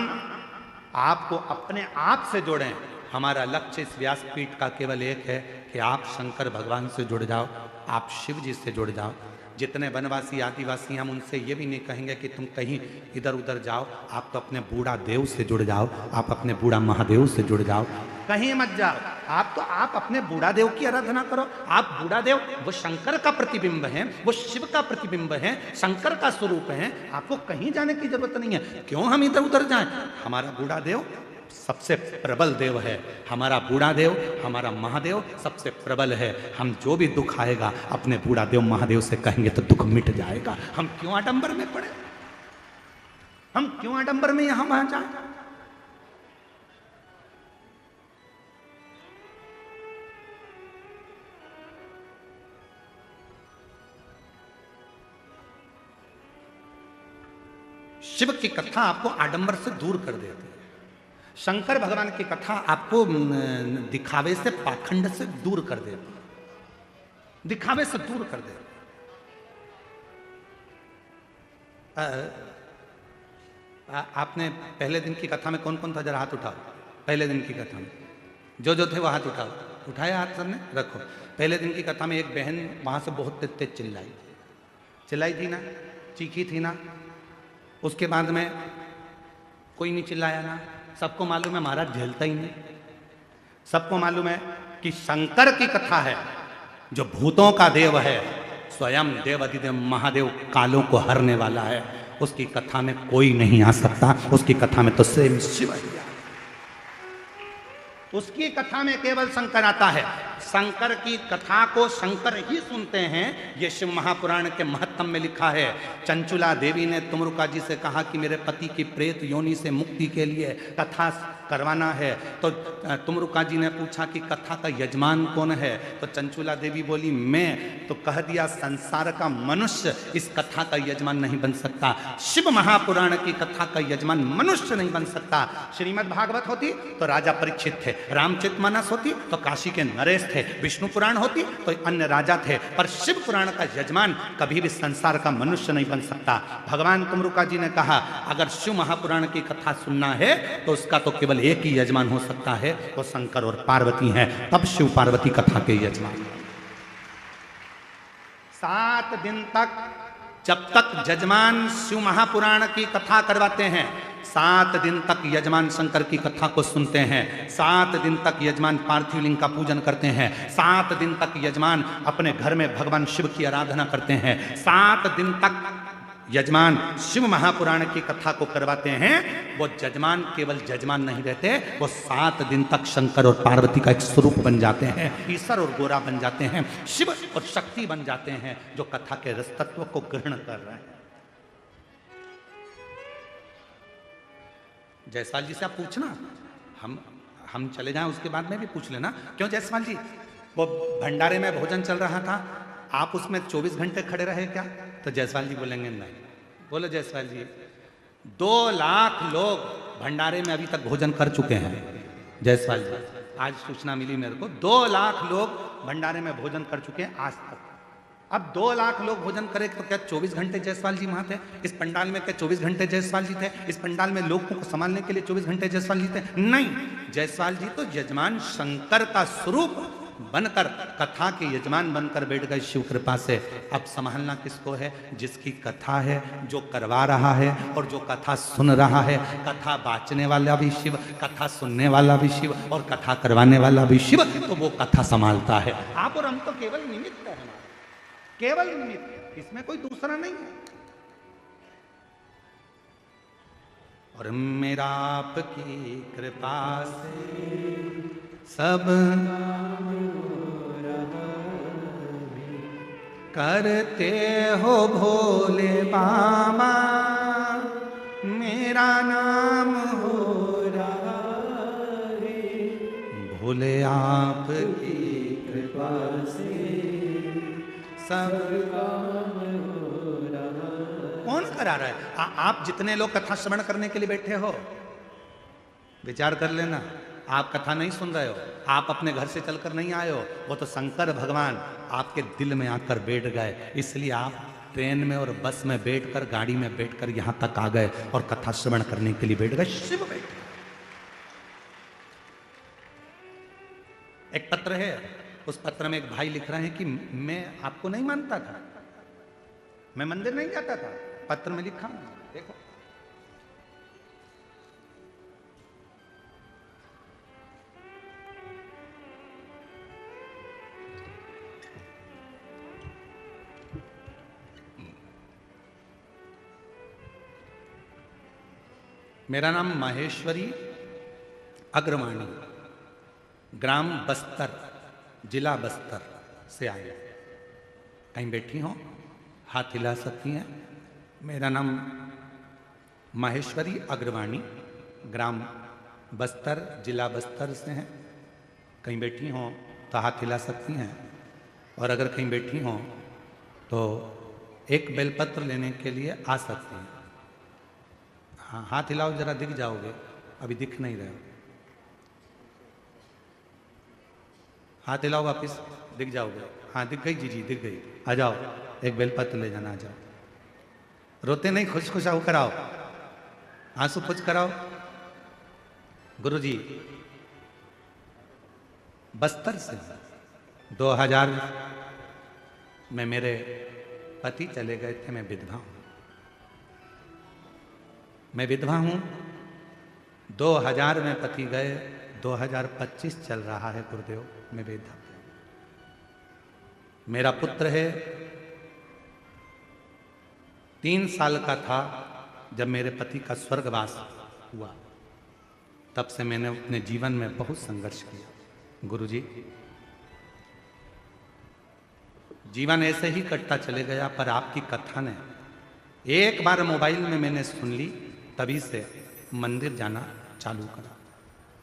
आपको अपने आप से जोड़ें, हमारा लक्ष्य इस व्यासपीठ का केवल एक है कि आप शंकर भगवान से जुड़ जाओ, आप शिव जी से जुड़ जाओ। जितने वनवासी आदिवासी हम उनसे ये भी नहीं कहेंगे कि तुम कहीं इधर उधर जाओ, आप तो अपने बूढ़ा देव से जुड़ जाओ, आप अपने बूढ़ा महादेव से जुड़ जाओ, कहीं मत जाओ। आप अपने बूढ़ा देव की आराधना करो। आप बूढ़ा देव वो शंकर का प्रतिबिंब है, वो शिव का प्रतिबिंब है, शंकर का स्वरूप है। आपको कहीं जाने की जरूरत नहीं है। क्यों हम इधर उधर जाएं? हमारा बूढ़ा देव सबसे प्रबल देव है, हमारा बूढ़ा देव, हमारा महादेव सबसे प्रबल है। हम जो भी दुख आएगा अपने बूढ़ा देव महादेव से कहेंगे तो दुख मिट जाएगा। हम क्यों आडंबर में पड़े? हम क्यों आडंबर में यहां वहां जाए? शिव की कथा आपको आडंबर से दूर कर देती है। शंकर भगवान की कथा आपको दिखावे से, पाखंड से दूर कर देती है, दिखावे से दूर कर देती है। आपने पहले दिन की कथा में कौन कौन था? जरा हाथ उठाओ। पहले दिन की कथा में जो थे वो हाथ उठाओ। उठाया हाथ सबने? रखो। पहले दिन की कथा में एक बहन वहां से बहुत तेज चिल्लाई थी ना, चीखी थी ना। उसके बाद में कोई नहीं चिल्लाया ना। सबको मालूम है महाराज झेलता ही नहीं। सबको मालूम है कि शंकर की कथा है, जो भूतों का देव है, स्वयं देव अधिदेव महादेव कालों को हरने वाला है। उसकी कथा में कोई नहीं आ सकता। उसकी कथा में तो स्वयं शिव है। उसकी कथा में केवल शंकर आता है। शंकर की कथा को शंकर ही सुनते हैं। ये शिव महापुराण के महत्तम में लिखा है। चंचुला देवी ने तुमरुका जी से कहा कि मेरे पति की प्रेत योनि से मुक्ति के लिए कथा करवाना है। तो तुमरुका जी ने पूछा कि कथा का यजमान कौन है? तो चंचुला देवी बोली मैं। तो कह दिया संसार का मनुष्य इस कथा का यजमान नहीं बन सकता। शिव महापुराण की कथा का यजमान मनुष्य नहीं बन सकता। श्रीमद् भागवत होती तो राजा परीक्षित थे, रामचरितमानस होती तो काशी के नरेश थे, विष्णु पुराण होती तो अन्य राजा थे, पर शिव पुराण का यजमान कभी भी संसार का मनुष्य नहीं बन सकता। भगवान तुमरुका जी ने कहा अगर शिव महापुराण की कथा सुनना है तो उसका तो केवल एक ही यजमान हो सकता है, वो शंकर और पार्वती हैं। तब शिव पार्वती कथा के यजमान। 7 दिन तक जब तक यजमान शिव महापुराण की कथा करवाते हैं, 7 दिन तक यजमान शंकर की कथा को सुनते हैं। 7 दिन तक यजमान पार्थिव लिंग का पूजन करते हैं। 7 दिन तक यजमान अपने घर में भगवान शिव की आराधना करते हैं। 7 दिन तक यजमान शिव महापुराण की कथा को करवाते हैं। वो यजमान केवल यजमान नहीं रहते, वो 7 दिन तक शंकर और पार्वती का एक स्वरूप बन जाते हैं, ईश्वर और गोरा बन जाते हैं, शिव और शक्ति बन जाते हैं, जो कथा के रस तत्व को ग्रहण कर रहे हैं। जायसवाल जी से आप पूछना, हम चले जाएं उसके बाद में भी पूछ लेना। क्यों जायसवाल जी, वो भंडारे में भोजन चल रहा था, आप उसमें 24 घंटे खड़े रहे क्या? तो जायसवाल जी बोलेंगे नहीं। बोलो जायसवाल जी, 2 लाख लोग भंडारे में अभी तक भोजन कर चुके हैं। जायसवाल जी, आज सूचना मिली मेरे को, 2 लाख लोग भंडारे में भोजन कर चुके हैं आज तक। अब 2 लाख लोग भोजन करे तो क्या 24 घंटे जायसवाल जी वहां थे? इस पंडाल में क्या 24 घंटे जायसवाल जी थे? इस पंडाल में लोगों को संभालने के लिए 24 घंटे जायसवाल जी थे? नहीं, जायसवाल जी तो यजमान शंकर का स्वरूप बनकर, कथा के यजमान बनकर बैठ गए शिव कृपा से। अब संभालना किसको है? जिसकी कथा है, जो करवा रहा है और जो कथा सुन रहा है। कथा बांचने वाला भी शिव, कथा सुनने वाला भी शिव और कथा करवाने वाला भी शिव, तो वो कथा संभालता है। आप और हम तो केवल निमित्त है, केवल निमित्त, इसमें कोई दूसरा नहीं है। और मेरा आपकी कृपा से सब करते हो भोले बाबा, मेरा नाम हो रहा है। भोले आपकी कृपा से सब काम हो रहा। कौन करा रहा है? आप जितने लोग कथा श्रवण करने के लिए बैठे हो, विचार कर लेना, आप कथा नहीं सुन रहे हो, आप अपने घर से चलकर नहीं आए हो, वो तो शंकर भगवान आपके दिल में आकर बैठ गए। इसलिए आप ट्रेन में और बस में बैठकर, गाड़ी में बैठकर यहां तक आ गए और कथा श्रवण करने के लिए बैठ गए। शिव बैठ। एक पत्र है, उस पत्र में एक भाई लिख रहे हैं कि मैं आपको नहीं मानता था, मैं मंदिर नहीं जाता था, पत्र में लिखा, देखो। मेरा नाम माहेश्वरी अग्रवाणी, ग्राम बस्तर, जिला बस्तर से आया। कहीं बैठी हो, हाथ हिला सकती हैं। मेरा नाम माहेश्वरी अग्रवाणी, ग्राम बस्तर, जिला बस्तर से हैं। कहीं बैठी हो तो हाथ हिला सकती हैं। और अगर कहीं बैठी हो तो एक बेलपत्र लेने के लिए आ सकती हैं। हाँ, हाथ हिलाओ, जरा दिख जाओगे, अभी दिख नहीं रहे हो। हाथ हिलाओ, वापिस दिख जाओगे। हाँ, दिख गई जी, दिख गई। आ जाओ, एक बेलपत्र ले जाना, आ जाओ। रोते नहीं, खुश खुश होकर आओ, आंसू पुछ कराओ। गुरुजी बस्तर से 2000 में मेरे पति चले गए थे। मैं विधवा हूं, मैं विधवा हूं। 2000 में पति गए, 2025 चल रहा है गुरुदेव, मैं विधवा। मेरा पुत्र है, 3 साल का था जब मेरे पति का स्वर्गवास हुआ। तब से मैंने अपने जीवन में बहुत संघर्ष किया। गुरुजी, जीवन ऐसे ही कटता चले गया, पर आपकी कथा ने एक बार मोबाइल में मैंने सुन ली, तभी से मंदिर जाना चालू करा।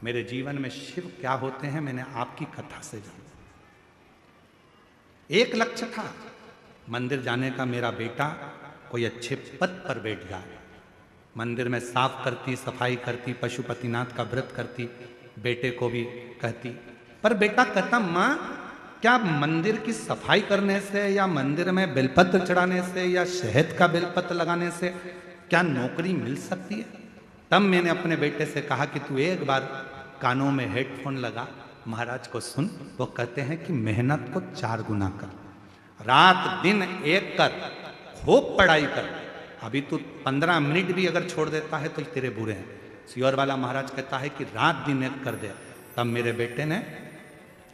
मेरे जीवन में शिव क्या होते हैं मैंने आपकी कथा से जाना। एक लक्ष्य था मंदिर जाने का, मेरा बेटा कोई अच्छे पद पर बैठ जाए। मंदिर में साफ करती, सफाई करती, पशुपतिनाथ का व्रत करती, बेटे को भी कहती। पर बेटा कहता, माँ क्या मंदिर की सफाई करने से या मंदिर में बेलपत्र चढ़ाने से या शहद का बेलपत्र लगाने से क्या नौकरी मिल सकती है? तब मैंने अपने बेटे से कहा कि तू एक बार कानों में हेडफोन लगा, महाराज को सुन। वो कहते हैं कि मेहनत को 4 गुना कर, रात दिन एक कर, खूब पढ़ाई कर। अभी तू 15 मिनट भी अगर छोड़ देता है तो तेरे बुरे हैं। सियोर वाला महाराज कहता है कि रात दिन एक कर दे। तब मेरे बेटे ने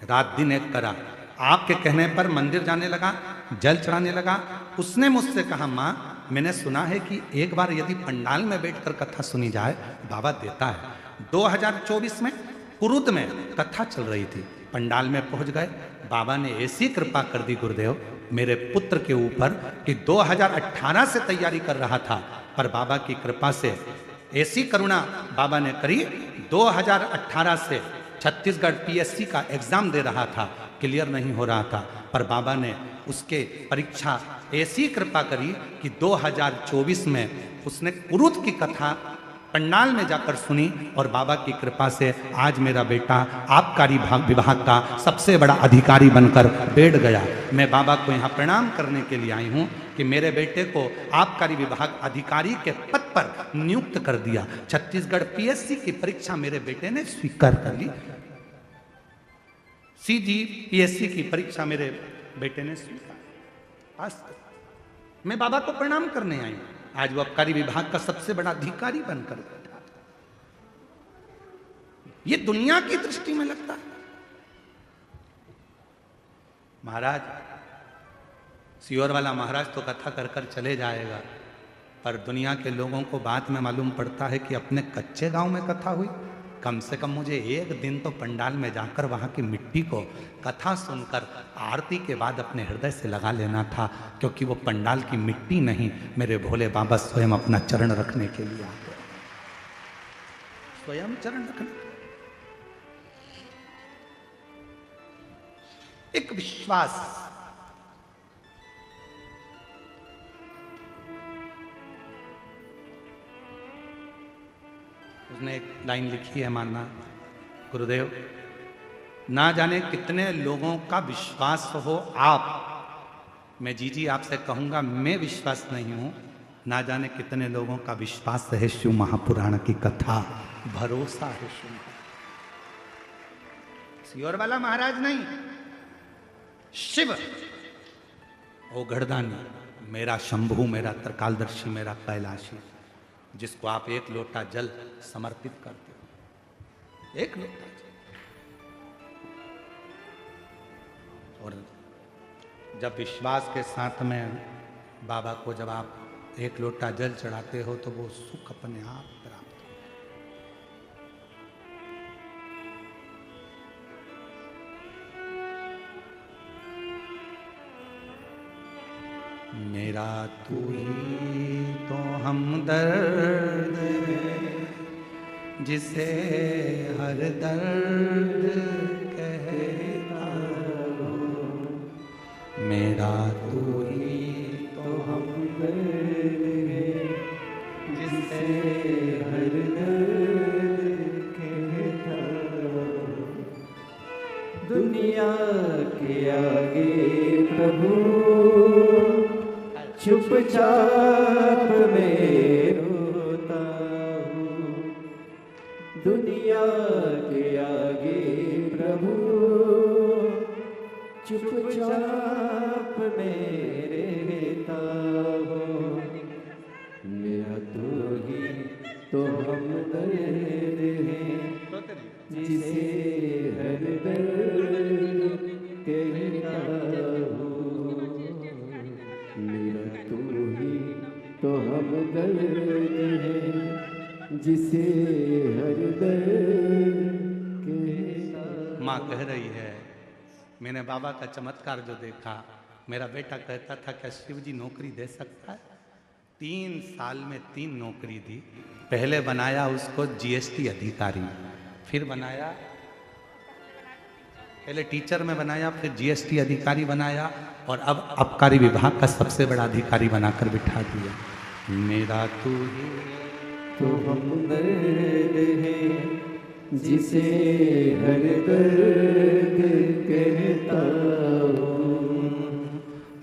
रात दिन एक करा। आपके कहने पर मंदिर जाने लगा, जल चढ़ाने लगा। उसने मुझसे कहा, माँ मैंने सुना है कि एक बार यदि पंडाल में बैठकर कथा सुनी जाए बाबा देता है। 2024 में कुरुद में कथा चल रही थी, पंडाल में पहुंच गए। बाबा ने ऐसी कृपा कर दी गुरुदेव मेरे पुत्र के ऊपर कि 2018 से तैयारी कर रहा था, पर बाबा की कृपा से ऐसी करुणा बाबा ने करी। 2018 से छत्तीसगढ़ पीएससी का एग्जाम दे रहा था, क्लियर नहीं हो रहा था, पर बाबा ने उसके परीक्षा ऐसी कृपा करी कि 2024 में उसने कुरुद की कथा पंडाल में जाकर सुनी और बाबा की कृपा से आज मेरा बेटा आबकारी विभाग का सबसे बड़ा अधिकारी बनकर बैठ गया। मैं बाबा को यहाँ प्रणाम करने के लिए आई हूँ कि मेरे बेटे को आबकारी विभाग अधिकारी के पद पर नियुक्त कर दिया। छत्तीसगढ़ पीएससी की परीक्षा मेरे बेटे ने स्वीकार कर ली। सीजीपीएससी की परीक्षा मेरे बेटे ने स्वीकार पास। मैं बाबा को प्रणाम करने आई, आज वो आबकारी विभाग का सबसे बड़ा अधिकारी बनकर बैठा। ये दुनिया की दृष्टि में लगता है। महाराज सियोर वाला महाराज तो कथा कर कर चले जाएगा, पर दुनिया के लोगों को बाद में मालूम पड़ता है कि अपने कच्चे गांव में कथा हुई। कम से कम मुझे एक दिन तो पंडाल में जाकर वहां की मिट्टी को कथा सुनकर आरती के बाद अपने हृदय से लगा लेना था, क्योंकि वो पंडाल की मिट्टी नहीं, मेरे भोले बाबा स्वयं अपना चरण रखने के लिए आते, स्वयं चरण रखने। एक विश्वास, उसने एक लाइन लिखी है, मानना गुरुदेव, ना जाने कितने लोगों का विश्वास हो आप, मैं जी आपसे कहूंगा मैं विश्वास नहीं हूं, ना जाने कितने लोगों का विश्वास है शिव महापुराण की कथा, भरोसा है शिव। सियोर वाला महाराज नहीं, शिव ओ गढ़दानी, मेरा शंभू, मेरा त्रिकालदर्शी, मेरा कैलाशी, जिसको आप एक लोटा जल समर्पित करते हो, एक लोटा जल। और जब विश्वास के साथ में बाबा को जब आप एक लोटा जल चढ़ाते हो तो वो सुख अपने आप प्राप्त हो। मेरा तू ही तो हमदर्द है, जिसे हर दर्द कहता हो। मेरा तू ही तो हमदर्द है, जिसे हर दर्द कहता हो। दुनिया के आगे प्रभु चुपचाप में रोता हूँ। दुनिया के आगे प्रभु चुपचाप में रहता हूँ। मेरा तो ही तो हमदर्द है, जिसे हर दर्द कहता हूँ। मेरा तू ही तो हमदर्द है, जिसे हर दर्द कहता। माँ कह रही है, मैंने बाबा का चमत्कार जो देखा, मेरा बेटा कहता था क्या शिव जी नौकरी दे सकता है? 3 साल में 3 नौकरी दी। पहले बनाया उसको जीएसटी अधिकारी, फिर बनाया, पहले टीचर में बनाया, फिर जीएसटी अधिकारी बनाया, और अब आबकारी विभाग का सबसे बड़ा अधिकारी बनाकर बिठा दिया। मेरा तू ही तो हमदर्द है जिसे हर दर्द कहता हूँ।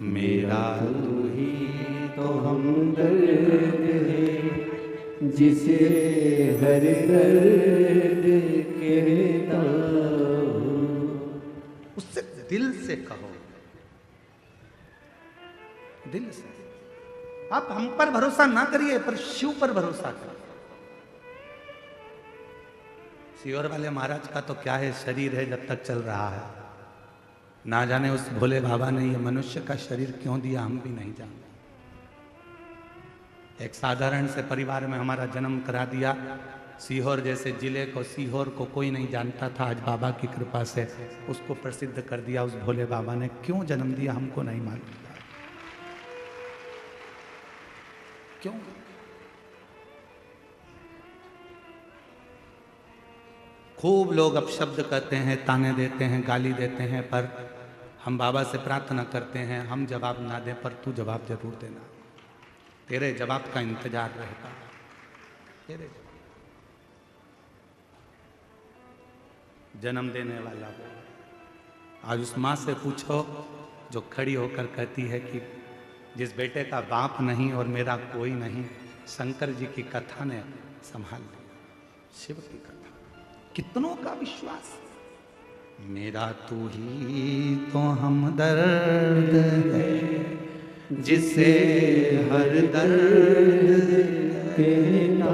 मेरा तू ही तो हमदर्द है जिसे हर दर्द कहता हूँ। उससे दिल से कहो, दिल से। आप हम पर भरोसा ना करिए, पर शिव पर भरोसा करिए। सियोर वाले महाराज का तो क्या है, शरीर है जब तक चल रहा है। ना जाने उस भोले बाबा ने ये मनुष्य का शरीर क्यों दिया, हम भी नहीं जानते। एक साधारण से परिवार में हमारा जन्म करा दिया। सीहोर जैसे जिले को, सीहोर को कोई नहीं जानता था, आज बाबा की कृपा से उसको प्रसिद्ध कर दिया। उस भोले बाबा ने क्यों जन्म दिया हमको नहीं मालूम, क्यों? खूब लोग अपशब्द कहते हैं, ताने देते हैं, गाली देते हैं, पर हम बाबा से प्रार्थना करते हैं, हम जवाब ना दें पर तू जवाब जरूर देना। तेरे जवाब का इंतजार रहेगा, तेरे जन्म देने वाला वो। आज उस माँ से पूछो जो खड़ी होकर कहती है कि जिस बेटे का बाप नहीं और मेरा कोई नहीं, शंकर जी की कथा ने संभाल लिया। शिव की कथा, कितनों का विश्वास। मेरा तू ही तो हमदर्द है जिसे हर दर्द कहता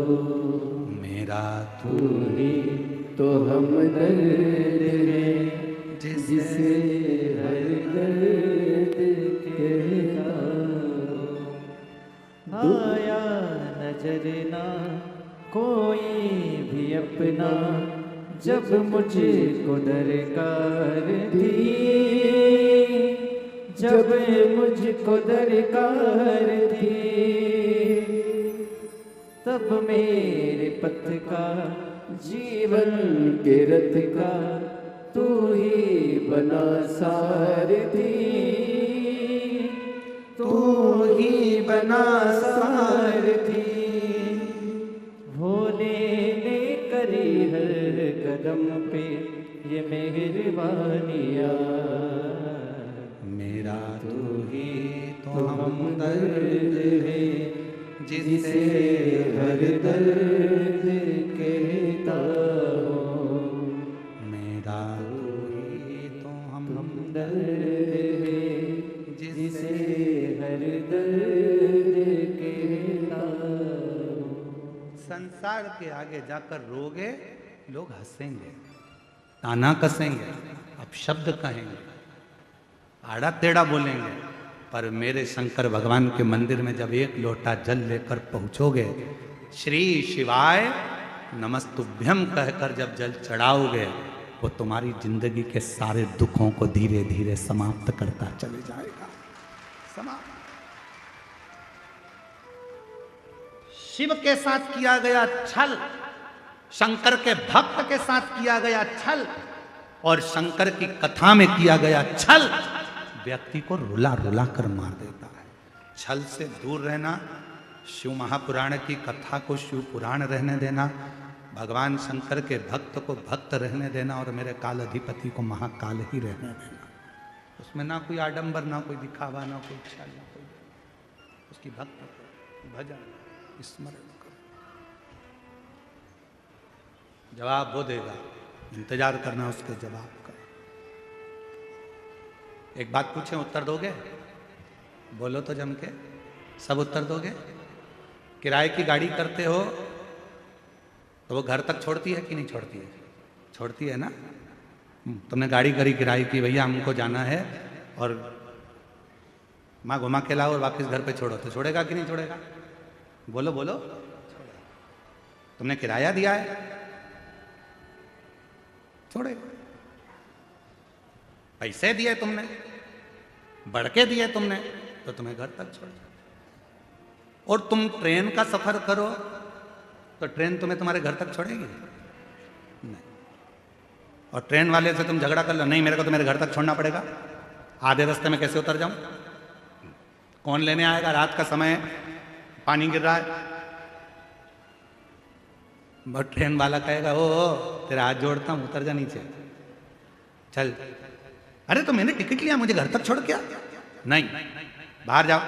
हूँ। मेरा तू ही तो हमदर्द है जिसे हर दर्द कहता हूँ। आया नजर ना कोई भी अपना जब मुझको दरकार थी, जब मुझको दरकार थी, तब मेरे पथ का जीवन के रथ का तू ही बना सारथी, तू ही बना सारथी। भोले ने करी हर कदम पे ये मेहरबानियाँ। मेरा तू ही तो हमदर्द है जिसे हर दर्द कहता हूँ। मेरा तू ही तो हमदर्द है जिसे हर दर्द कहता हूँ। संसार के आगे जाकर रोगे, लोग हंसेंगे, ताना कसेंगे, अपशब्द कहेंगे, आड़ा टेढ़ा बोलेंगे, पर मेरे शंकर भगवान के मंदिर में जब एक लोटा जल लेकर पहुंचोगे, श्री शिवाय नमस्तुभ्यम कहकर जब जल चढ़ाओगे, वो तुम्हारी जिंदगी के सारे दुखों को धीरे धीरे समाप्त करता चले जाएगा। समाप्त। शिव के साथ किया गया छल, शंकर के भक्त के साथ किया गया छल, और शंकर की कथा में किया गया छल व्यक्ति को रुला रुला कर मार देता है। छल से दूर रहना, शिव महापुराण की कथा को शिव पुराण रहने देना, भगवान शंकर के भक्त को भक्त रहने देना, और मेरे काल अधिपति को महाकाल ही रहने देना। उसमें ना कोई आडंबर, ना कोई दिखावा, ना कोई छल, ना कोई, उसकी भक्त भजन स्मरण करो। जवाब वो देगा, इंतजार करना उसके जवाब का। एक बात पूछें, उत्तर दोगे? बोलो तो जम के, सब उत्तर दोगे? किराए की गाड़ी करते हो तो वो घर तक छोड़ती है कि नहीं छोड़ती है? छोड़ती है ना। तुमने गाड़ी करी किराए की, भैया हमको जाना है और माँ घुमा के लाओ और वापस घर पे छोड़ो, तो छोड़ेगा कि नहीं छोड़ेगा? बोलो बोलो। तुमने किराया दिया है, छोड़े। पैसे दिए तुमने, बढ़ के दिए तुमने, तो तुम्हें घर तक छोड़। और तुम ट्रेन का सफर करो तो ट्रेन तुम्हें तुम्हारे घर तक छोड़ेगी नहीं। और ट्रेन वाले से तुम झगड़ा कर लो, नहीं मेरे को तो मेरे घर तक छोड़ना पड़ेगा, आधे रास्ते में कैसे उतर जाऊं, कौन लेने आएगा, रात का समय है, पानी गिर रहा है। बट ट्रेन वाला कहेगा ओ तेरा हाथ जोड़ता हूं, उतर जा नीचे, चल। अरे तो मैंने टिकट लिया, मुझे घर तक छोड़ क्या? नहीं, बाहर जाओ,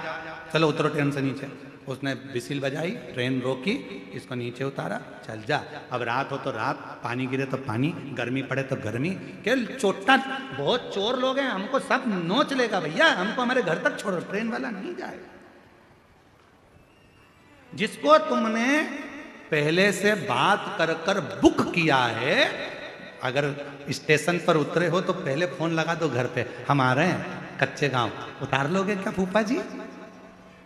चलो उतरो ट्रेन से नीचे। उसने बिसिल बजाई, ट्रेन रोकी, इसको नीचे उतारा, चल जा। अब रात हो तो रात, पानी गिरे तो पानी, गर्मी पड़े तो गर्मी। क्या चोटा, बहुत चोर लोग हैं, हमको सब नोच लेगा भैया, हमको हमारे घर तक छोड़ो, ट्रेन वाला नहीं जाएगा। जिसको तुमने पहले से बात कर कर बुक किया है, अगर स्टेशन पर उतरे हो तो पहले फोन लगा दो घर पे, हम आ रहे हैं कच्चे गांव, उतार लोगे क्या फूफा जी?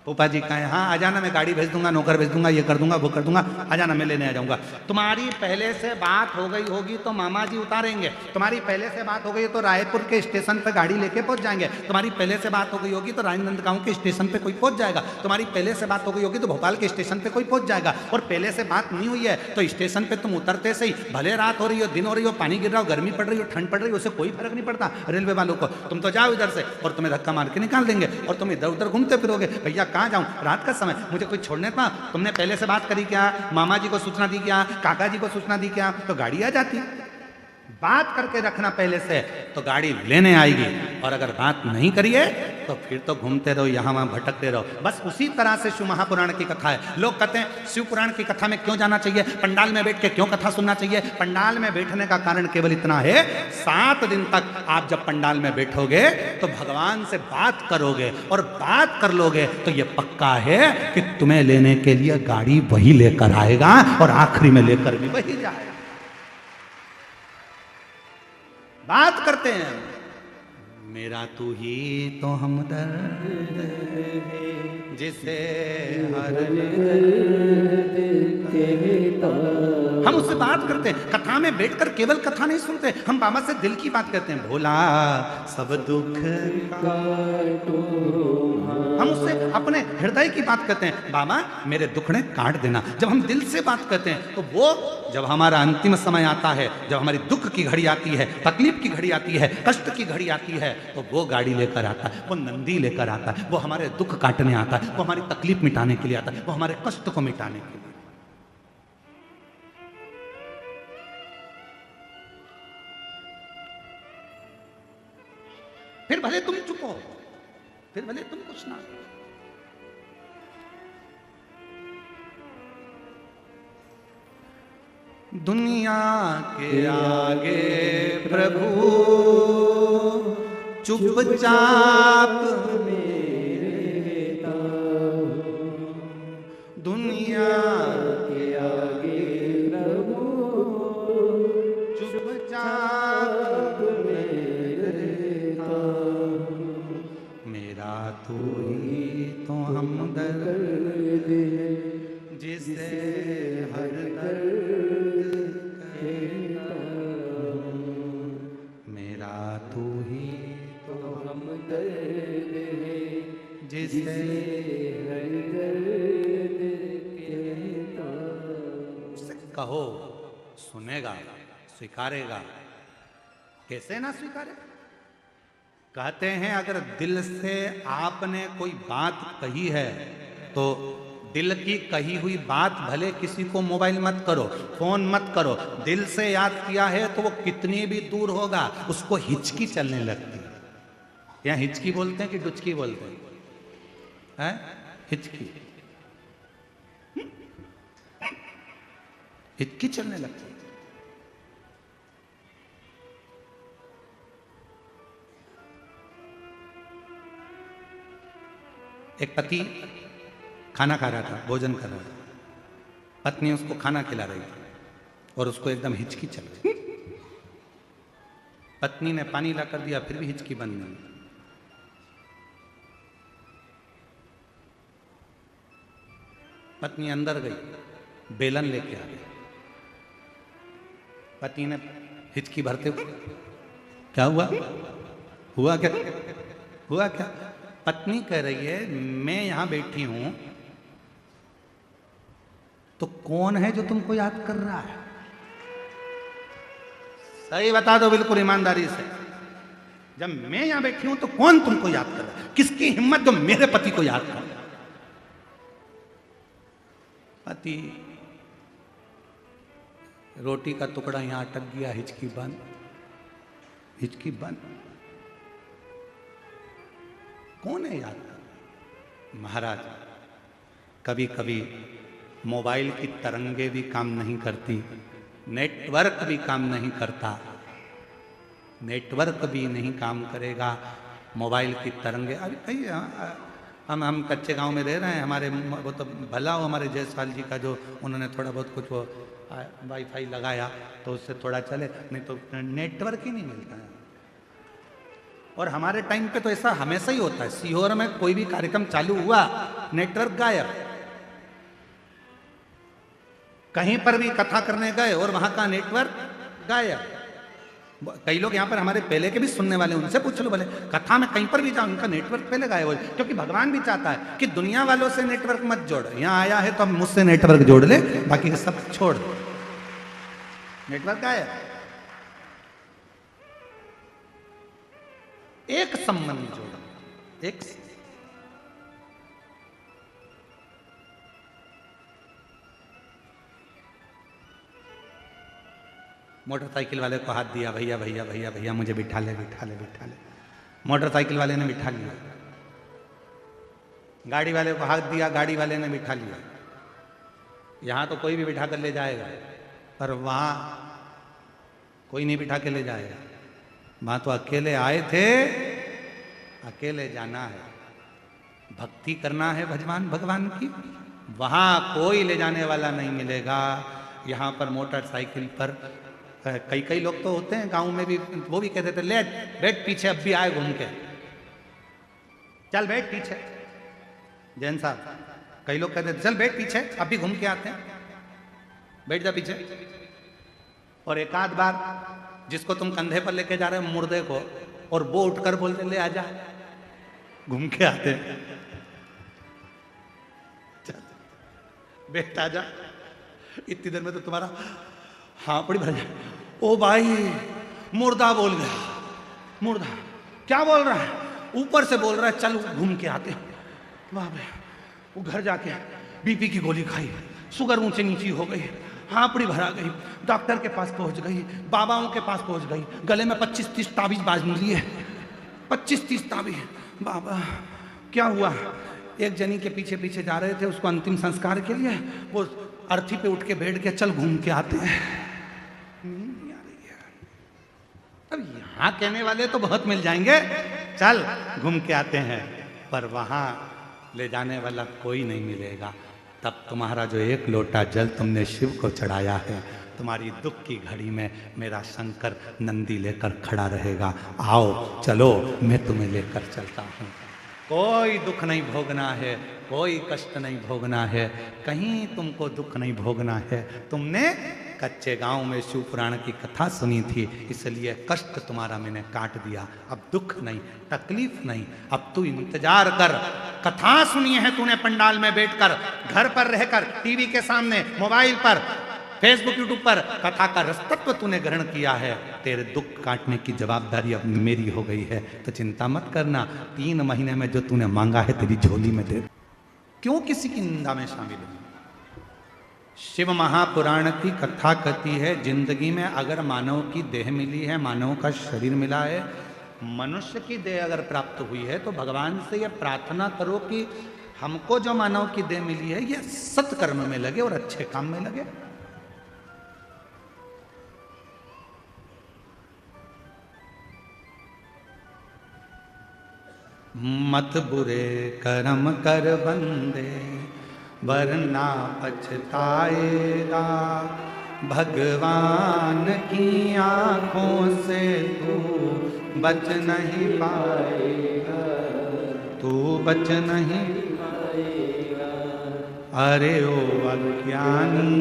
फूफा जी कहें हाँ आ जाना, मैं गाड़ी भेज दूंगा, नौकर भेज दूंगा, ये कर दूंगा, वो कर दूंगा, आ जाना, मैं लेने आ जाऊंगा। तुम्हारी पहले से बात हो गई होगी तो मामा जी उतारेंगे, तुम्हारी पहले से बात हो गई तो रायपुर के स्टेशन पे गाड़ी लेके पहुंच जाएंगे, तुम्हारी पहले से बात हो गई होगी तो राजनांदगांव के स्टेशन पे कोई पहुंच जाएगा, तुम्हारी पहले से बात हो गई होगी तो भोपाल के स्टेशन पे कोई पहुंच जाएगा। और पहले से बात नहीं हुई है तो स्टेशन पे तुम उतरते से ही, भले रात हो रही हो, दिन हो रही हो, पानी गिर रहा हो, गर्मी पड़ रही हो, ठंड पड़ रही हो, उससे कोई फर्क नहीं पड़ता रेलवे वालों को। तुम तो जाओ इधर से और तुम्हें धक्का मार के निकाल देंगे और तुम इधर उधर घूमते फिरोगे। भैया कहाँ जाऊं, रात का समय, मुझे कोई छोड़ने था, तुमने पहले से बात करी क्या, मामा जी को सूचना दी क्या, काका जी को सूचना दी क्या, तो गाड़ी आ जाती। बात करके रखना पहले से तो गाड़ी लेने आएगी। और अगर बात नहीं करिए तो फिर तो घूमते रहो, यहां वहां भटकते रहो। बस उसी तरह से शिव महापुराण की कथा है। लोग कहते हैं शिव पुराण की कथा में क्यों जाना चाहिए, पंडाल में बैठ के क्यों कथा सुनना चाहिए? पंडाल में बैठने का कारण केवल इतना है, 7 दिन तक आप जब पंडाल में बैठोगे तो भगवान से बात करोगे, और बात कर लोगे तो यह पक्का है कि तुम्हें लेने के लिए गाड़ी वही लेकर आएगा और आखिरी में लेकर भी वही जाएगा। बात करते हैं, मेरा तू ही तो हमदर्द है जिसे हर हम उससे बात करते हैं। कथा में बैठकर केवल कथा नहीं सुनते, हम बाबा से दिल की बात करते हैं। भोला सब दुख काटो, हम उससे अपने हृदय की बात करते हैं, बाबा मेरे दुखड़े काट देना। जब हम दिल से बात करते हैं तो वो जब हमारा अंतिम समय आता है, जब हमारी दुख की घड़ी आती है, तकलीफ की घड़ी आती है, कष्ट की घड़ी आती है, तो वो गाड़ी लेकर आता है, वो नंदी लेकर आता है, वो हमारे दुख काटने आता है, वो हमारी तकलीफ मिटाने के लिए आता है, वो हमारे कष्ट को मिटाने के लिए। फिर भले तुम चुप हो, फिर भले तुम कुछ ना। दुनिया के आगे प्रभु चुपचाप मेरे दाऊ, दुनिया के आगे प्रभु चुपचाप मेरे दाऊ, मेरा तू ही तो हमदर्द है जिसे हर दर्द कहता हूँ, मेरा तू ही तो हमदर्द है जिसे हर दर्द कहता हूँ। उससे कहो, सुनेगा, स्वीकारेगा। कैसे ना स्वीकारे? कहते हैं अगर दिल से आपने कोई बात कही है तो दिल की कही हुई बात भले किसी को मोबाइल मत करो, फोन मत करो, दिल से याद किया है तो वो कितनी भी दूर होगा, उसको हिचकी चलने लगती है। यहाँ हिचकी बोलते हैं कि डुचकी बोलते हैं? हिचकी, हिचकी चलने लगती है। एक पति खाना खा रहा था, भोजन कर रहा था, पत्नी उसको खाना खिला रही थी और उसको एकदम हिचकी चल रही। पत्नी ने पानी ला कर दिया, फिर भी हिचकी बंद नहीं। पत्नी अंदर गई, बेलन लेके आ गई, पति ने हिचकी भरते हुए, क्या हुआ? हुआ क्या? हुआ क्या? पत्नी कह रही है मैं यहां बैठी हूं तो कौन है जो तुमको याद कर रहा है? सही बता दो बिल्कुल ईमानदारी से, जब मैं यहां बैठी हूं तो कौन तुमको याद कर रहा है? किसकी हिम्मत जो मेरे पति को याद कर? पति, रोटी का टुकड़ा यहां अटक गया, हिचकी बंद, हिचकी बंद। कौन है याद कर? महाराज, कभी कभी मोबाइल की तरंगे भी काम नहीं करती, नेटवर्क भी काम नहीं करता, नेटवर्क भी नहीं काम करेगा, मोबाइल की तरंगे। अभी भाई हम कच्चे गांव में रह रहे हैं, हमारे वो तो भला हो हमारे जयसवाल जी का, जो उन्होंने थोड़ा बहुत कुछ वो वाईफाई लगाया तो उससे थोड़ा चले, नहीं तो नेटवर्क ही नहीं मिलता है। और हमारे टाइम पे तो ऐसा हमेशा ही होता है, सीहोर में कोई भी कार्यक्रम चालू हुआ नेटवर्क गायब, कहीं पर भी कथा करने गए और वहां का नेटवर्क गायब। कई लोग यहाँ पर हमारे पहले के भी सुनने वाले, उनसे पूछ लो, बोले कथा में कहीं पर भी जाओ उनका नेटवर्क पहले गायब हो, क्योंकि भगवान भी चाहता है कि दुनिया वालों से नेटवर्क मत जोड़, यहाँ आया है तो अब मुझसे नेटवर्क जोड़ ले, बाकी सब छोड़, नेटवर्क गायब। एक संबंध जोड़ो, एक मोटरसाइकिल वाले को हाथ दिया, भैया भैया भैया भैया मुझे बिठा ले बिठा ले बिठा ले, मोटरसाइकिल वाले ने बिठा लिया। गाड़ी वाले को हाथ दिया, गाड़ी वाले ने बिठा लिया। यहां तो कोई भी बिठा कर ले जाएगा, पर वहां कोई नहीं बिठा के ले जाएगा। वहां तो अकेले आए थे, अकेले जाना है, भक्ति करना है भगवान भगवान की, वहां कोई ले जाने वाला नहीं मिलेगा। यहां पर मोटरसाइकिल पर कई कई लोग तो होते हैं गांव में भी, वो भी कहते थे ले बैठ पीछे, अब भी आए घूम के, चल बैठ पीछे। जैन साहब, कई लोग कहते थे चल बैठ पीछे, अब भी घूम के आते हैं, बैठ जा पीछे। और एक आध बार जिसको तुम कंधे पर लेके जा रहे हो मुर्दे को, और वो उठकर बोलते ले आजा, घूम के आते हैं, चल बैठ आजा, इतनी देर में तो तुम्हारा हाँ पड़ी भर जाए। ओ भाई मुर्दा बोल गया, मुर्दा क्या बोल रहा है? ऊपर से बोल रहा है चल घूम के आते हैं। वाह भाई, वो घर जाके बीपी की गोली खाई, शुगर ऊंचे नीची हो गई, हापड़ी भरा गई, डॉक्टर के पास पहुंच गई, बाबाओं के पास पहुंच गई, गले में 25-30 ताबीज बाज लिए, 25-30 ताबीज। बाबा क्या हुआ? एक जनी के पीछे पीछे जा रहे थे उसको अंतिम संस्कार के लिए, वो अर्थी पे उठ के बैठ गया, चल घूम के आते हैं। अब यहां कहने वाले तो बहुत मिल जाएंगे, चल घूम के आते हैं, पर वहां ले जाने वाला कोई नहीं मिलेगा। तब तुम्हारा जो एक लोटा जल तुमने शिव को चढ़ाया है, तुम्हारी दुख की घड़ी में मेरा शंकर नंदी लेकर खड़ा रहेगा। आओ चलो, मैं तुम्हें लेकर चलता हूँ। कोई दुख नहीं भोगना है, कोई कष्ट नहीं भोगना है, कहीं तुमको दुख नहीं भोगना है। तुमने कच्चे गांव में शिव पुराण की कथा सुनी थी, इसलिए कष्ट तुम्हारा मैंने काट दिया। अब दुख नहीं, तकलीफ नहीं, अब तू इंतजार कर। कथा सुनी है तूने पंडाल में बैठकर, घर पर रहकर, टीवी के सामने, मोबाइल पर, फेसबुक यूट्यूब पर, कथा का रसतत्व तूने ग्रहण किया है। तेरे दुख काटने की जवाबदारी अब मेरी हो गई है, तो चिंता मत करना। 3 महीने में जो तूने मांगा है तेरी झोली में दे। क्यों किसी की निंदा में शामिल हो? शिव महापुराण की कथा कहती है, जिंदगी में अगर मानव की देह मिली है, मानव का शरीर मिला है, मनुष्य की देह अगर प्राप्त हुई है, तो भगवान से यह प्रार्थना करो कि हमको जो मानव की देह मिली है यह सत्कर्म में लगे और अच्छे काम में लगे। मत बुरे कर्म कर बंदे, वरना पछताएगा। भगवान की आंखों से तू बच नहीं पाएगा, तू बच नहीं पाएगा। अरे ओ अज्ञानी,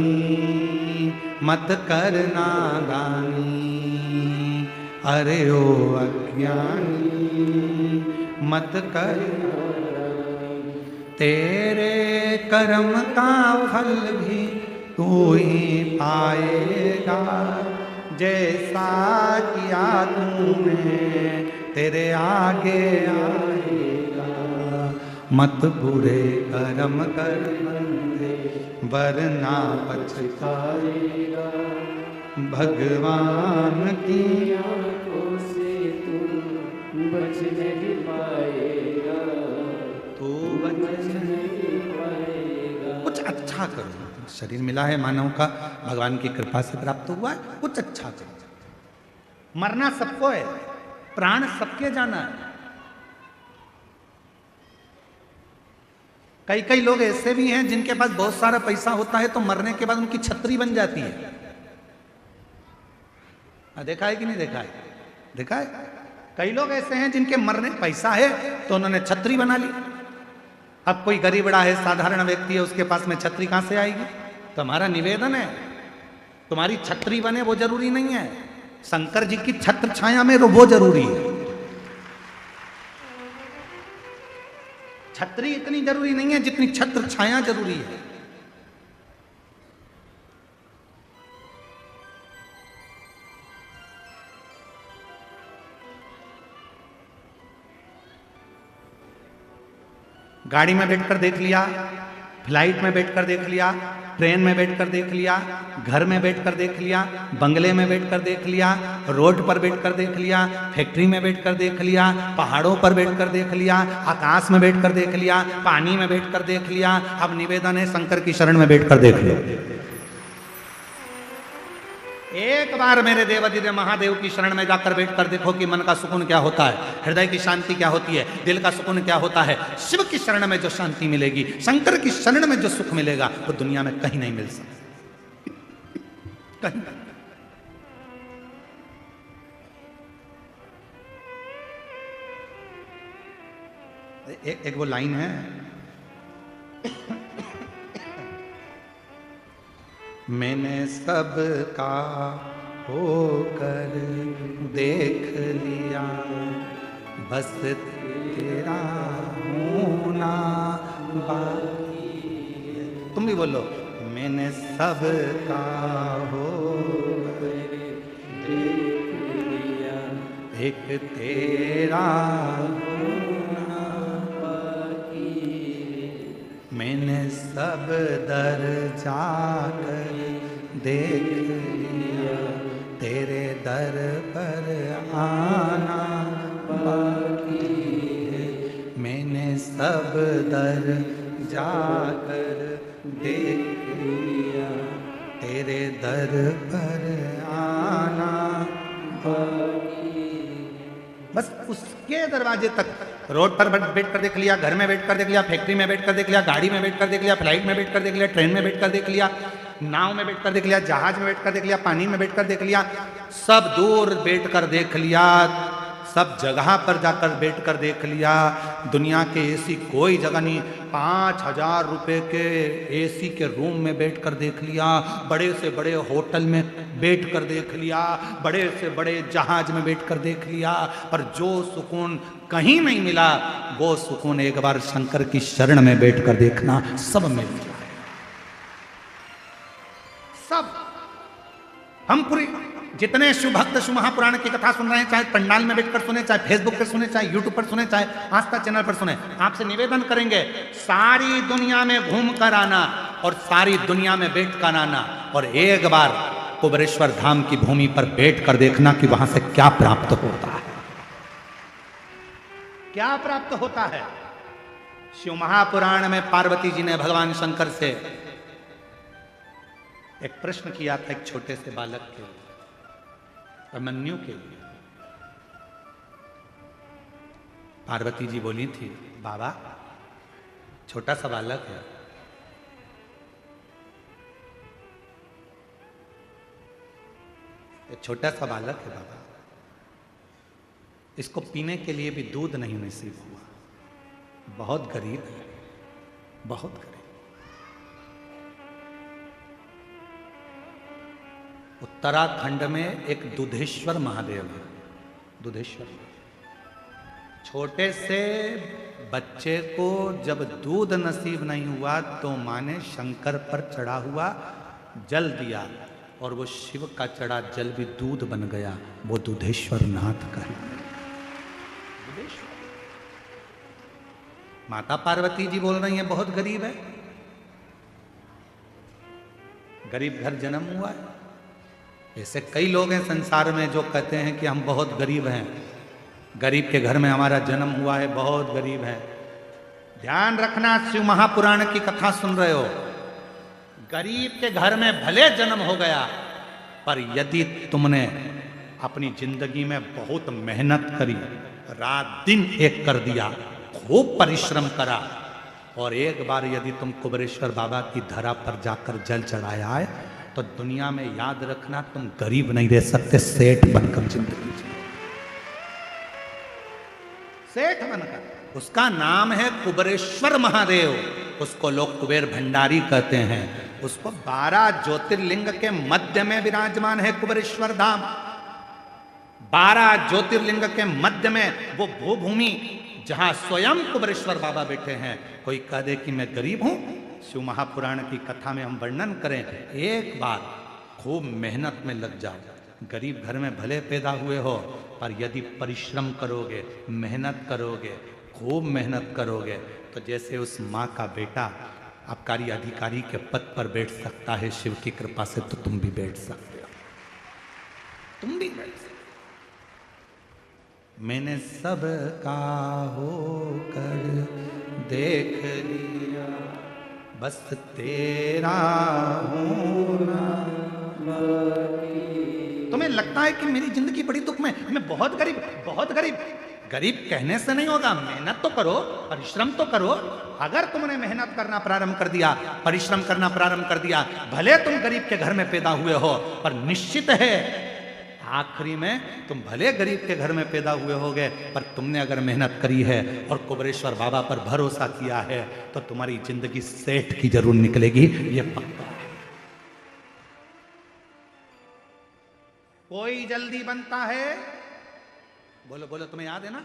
मत कर नादानी। अरे ओ अज्ञानी मत कर, तेरे कर्म का फल भी तू ही पाएगा, जैसा किया तूने तेरे आगे आएगा। मत बुरे कर्म कर बंदे वरना पछताएगा, भगवान की आंखों से तू बच नहीं पाएगा, तू बच नहीं पाएगा। कुछ अच्छा करो। शरीर मिला है मानव का, भगवान की कृपा से प्राप्त हुआ है, कुछ अच्छा करो। मरना सबको है, प्राण सबके जाना है। कई कई लोग ऐसे भी हैं जिनके पास बहुत सारा पैसा होता है तो मरने के बाद उनकी छतरी बन जाती है। देखा है कि नहीं देखा है? देखा है। कई लोग ऐसे हैं जिनके मरने पैसा है तो उन्होंने छतरी बना ली। अब कोई गरीबड़ा है, साधारण व्यक्ति है, उसके पास में छतरी कहां से आएगी? तो हमारा निवेदन है, तुम्हारी छतरी बने वो जरूरी नहीं है, शंकर जी की छत्र छाया में वो जरूरी है। छतरी इतनी जरूरी नहीं है जितनी छत्र छाया जरूरी है। गाड़ी में बैठकर देख लिया, फ्लाइट में बैठकर देख लिया, ट्रेन में बैठकर देख लिया, घर में बैठकर देख लिया, बंगले में बैठकर देख लिया, रोड पर बैठकर देख लिया, फैक्ट्री में बैठकर देख लिया, पहाड़ों पर बैठकर देख लिया, आकाश में बैठकर देख लिया, पानी में बैठकर देख लिया। अब निवेदन है शंकर की शरण में बैठकर देख लो। एक बार मेरे देवाधिदेव महादेव की शरण में जाकर बैठकर देखो कि मन का सुकून क्या होता है, हृदय की शांति क्या होती है, दिल का सुकून क्या होता है। शिव की शरण में जो शांति मिलेगी, शंकर की शरण में जो सुख मिलेगा, वो दुनिया में कहीं नहीं मिल सकता, कहीं नहीं। एक वो लाइन है, मैंने सबका होकर देख लिया, बस तेरा होना बाकी है। तुम भी बोलो, मैंने सबका होकर देख लिया, एक तेरा होना बाकी है। मैंने सब दर जाकर देख लिया, तेरे दर पर आना बाकी है। मैंने सब दर जाकर देख लिया, तेरे दर पर आना बाकी है। बस उसके दरवाजे तक, रोड पर बैठ कर देख लिया, घर में बैठ कर देख लिया, फैक्ट्री में बैठ कर देख लिया, गाड़ी में बैठ कर देख लिया, फ्लाइट में बैठ कर देख लिया, ट्रेन में बैठ कर देख लिया, नाव में बैठ कर देख लिया, जहाज में बैठ कर देख लिया, पानी में बैठ कर देख लिया, सब दूर बैठ कर देख लिया, सब जगह पर जाकर बैठ कर देख लिया। दुनिया के ऐसी कोई जगह नहीं, 5,000 रुपए के एसी के रूम में बैठ कर देख लिया, बड़े से बड़े होटल में बैठ कर देख लिया, बड़े से बड़े जहाज में बैठ कर देख लिया, पर जो सुकून कहीं नहीं मिला, वो सुकून एक बार शंकर की शरण में बैठ कर देखना, सब मिल जाए। सब हम पूरी जितने शिव भक्त शिव महापुराण की कथा सुन रहे हैं, चाहे पंडाल में बैठकर सुने, चाहे फेसबुक पर सुने, चाहे यूट्यूब पर सुने, चाहे आस्था चैनल पर सुने, आपसे निवेदन करेंगे सारी दुनिया में घूम कर आना और सारी दुनिया में बैठ कर आना, और एक बार कुबेरेश्वर धाम की भूमि पर बैठ कर देखना कि वहां से क्या प्राप्त होता है, क्या प्राप्त होता है। शिव महापुराण में पार्वती जी ने भगवान शंकर से एक प्रश्न किया था, एक छोटे से बालक के लिए, अभिमन्यु के लिए। पार्वती जी बोली थी, बाबा छोटा सा बालक है, एक छोटा सा बालक है बाबा, इसको पीने के लिए भी दूध नहीं नसीब हुआ, बहुत गरीब है, बहुत गरीब। उत्तराखंड में एक दुधेश्वर महादेव है। दुधेश्वर, छोटे से बच्चे को जब दूध नसीब नहीं हुआ तो माँ ने शंकर पर चढ़ा हुआ जल दिया और वो शिव का चढ़ा जल भी दूध बन गया। वो दुधेश्वर नाथ का है। माता पार्वती जी बोल रही हैं बहुत गरीब है, गरीब घर जन्म हुआ है। ऐसे कई लोग हैं संसार में जो कहते हैं कि हम बहुत गरीब हैं, गरीब के घर में हमारा जन्म हुआ है, बहुत गरीब है। ध्यान रखना, शिव महापुराण की कथा सुन रहे हो। गरीब के घर में भले जन्म हो गया, पर यदि तुमने अपनी जिंदगी में बहुत मेहनत करी, रात दिन एक कर दिया, खूब परिश्रम करा, और एक बार यदि तुम कुबेरेश्वर बाबा की धरा पर जाकर जल चढ़ाया है, तो दुनिया में याद रखना तुम गरीब नहीं रह सकते, सेठ बनकर जिंदगी जियो। सेठ बनकर। उसका नाम है कुबेरेश्वर महादेव, उसको लोग कुबेर भंडारी कहते हैं। उसको 12 ज्योतिर्लिंग के मध्य में विराजमान है कुबेरेश्वर धाम। 12 ज्योतिर्लिंग के मध्य में वो भूभूमि जहां स्वयं कुबेरेश्वर बाबा बैठे हैं। कोई कह दे कि मैं गरीब हूं, शिव महापुराण की कथा में हम वर्णन करें, एक बार खूब मेहनत में लग जाओ। गरीब घर में भले पैदा हुए हो, पर यदि परिश्रम करोगे, मेहनत करोगे, खूब मेहनत करोगे, तो जैसे उस माँ का बेटा आबकारी अधिकारी के पद पर बैठ सकता है शिव की कृपा से, तो तुम भी बैठ सकते हो। तुम भी बैठ सकते। मैंने सब का होकर देख लिया, बस तेरा होना बाकी। तुम्हें लगता है कि मेरी जिंदगी बड़ी दुख में, मैं बहुत गरीब, बहुत गरीब। गरीब कहने से नहीं होगा, मेहनत तो करो, परिश्रम तो करो। अगर तुमने मेहनत करना प्रारंभ कर दिया, परिश्रम करना प्रारंभ कर दिया, भले तुम गरीब के घर में पैदा हुए हो, पर निश्चित है आखिरी में तुम भले गरीब के घर में पैदा हुए होगे, पर तुमने अगर मेहनत करी है और कुबेरेश्वर बाबा पर भरोसा किया है, तो तुम्हारी जिंदगी सेठ की जरूर निकलेगी, ये पक्का है। कोई जल्दी बनता है, बोलो बोलो, तुम्हें याद है ना,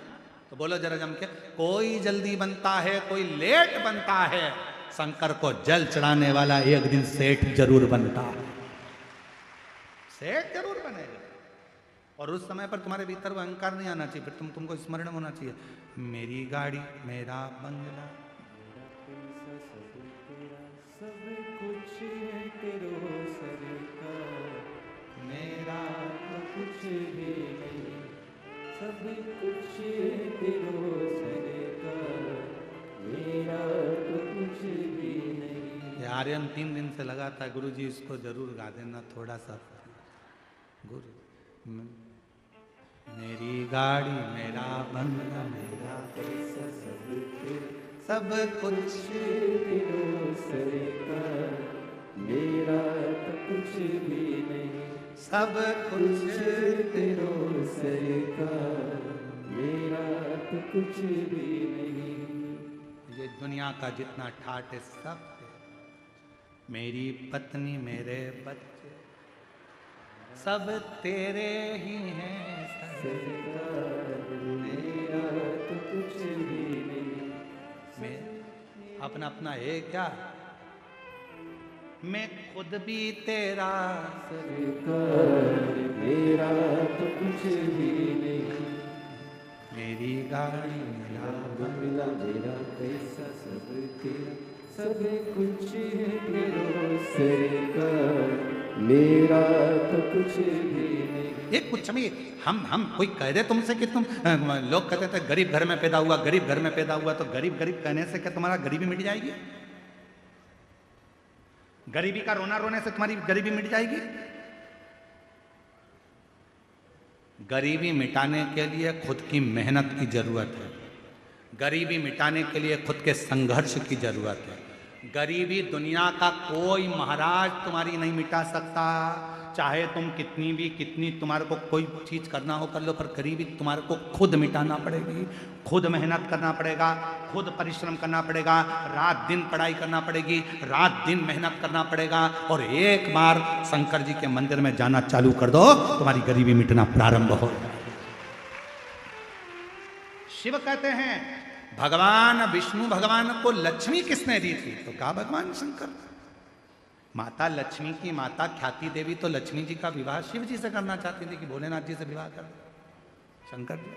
तो बोलो जरा जम के। कोई जल्दी बनता है, कोई लेट बनता है, शंकर को जल चढ़ाने वाला एक दिन सेठ जरूर बनता है। सेठ जरूर बनेगा। और उस समय पर तुम्हारे भीतर वो अहंकार नहीं आना चाहिए, फिर तुमको स्मरण होना चाहिए, मेरी गाड़ी, मेरा बंगला, सब कुछ है तेरो सरकार, मेरा तो कुछ भी नहीं, सब कुछ है तेरो सरकार, मेरा तो कुछ भी नहीं। ये आर्यन 3 दिन से लगा था, गुरु जी इसको जरूर गा देना थोड़ा सा। गुरु, मेरी गाड़ी, मेरा बंगला, मेरा पैसा, सब कुछ तेरो सरकार, मेरा तो कुछ भी नहीं, सब कुछ तेरो सरकार, मेरा तो कुछ भी नहीं। ये दुनिया का जितना ठाट है सब मेरी पत्नी, मेरे बच्चे, सब तेरे ही हैं सरकार, मेरा तो कुछ भी नहीं। मैं अपना अपना है क्या, मैं खुद भी तेरा, सरकार, मेरा तो कुछ भी नहीं, मेरी गाड़ी, मेरा बंगला, मेरा पैसा, सब तेरा, सब कुछ है तेरो सरकार, मेरा तो कुछ भी नहीं। ये कुछ भी हम कोई कह दे तुमसे कि तुम, लोग कहते थे गरीब घर में पैदा हुआ, गरीब घर में पैदा हुआ, तो गरीब गरीब कहने से क्या तुम्हारा गरीबी मिट जाएगी? गरीबी का रोना रोने से तुम्हारी गरीबी मिट जाएगी? गरीबी मिटाने के लिए खुद की मेहनत की जरूरत है। गरीबी मिटाने के लिए खुद के संघर्ष की जरूरत है। गरीबी दुनिया का कोई महाराज तुम्हारी नहीं मिटा सकता। चाहे तुम कितनी तुम्हारे को कोई चीज करना हो कर लो, पर गरीबी तुम्हारे को खुद मिटाना पड़ेगी, खुद मेहनत करना पड़ेगा, खुद परिश्रम करना पड़ेगा, रात दिन पढ़ाई करना पड़ेगी, रात दिन मेहनत करना पड़ेगा। और एक बार शंकर जी के मंदिर में जाना चालू कर दो, तुम्हारी गरीबी मिटना प्रारंभ हो जाएगी। शिव कहते हैं भगवान विष्णु भगवान को लक्ष्मी किसने दी थी? तो कहा भगवान शंकर। माता लक्ष्मी की माता ख्याति देवी तो लक्ष्मी जी का विवाह शिव जी से करना चाहती थी कि भोलेनाथ जी से विवाह कर शंकर जी,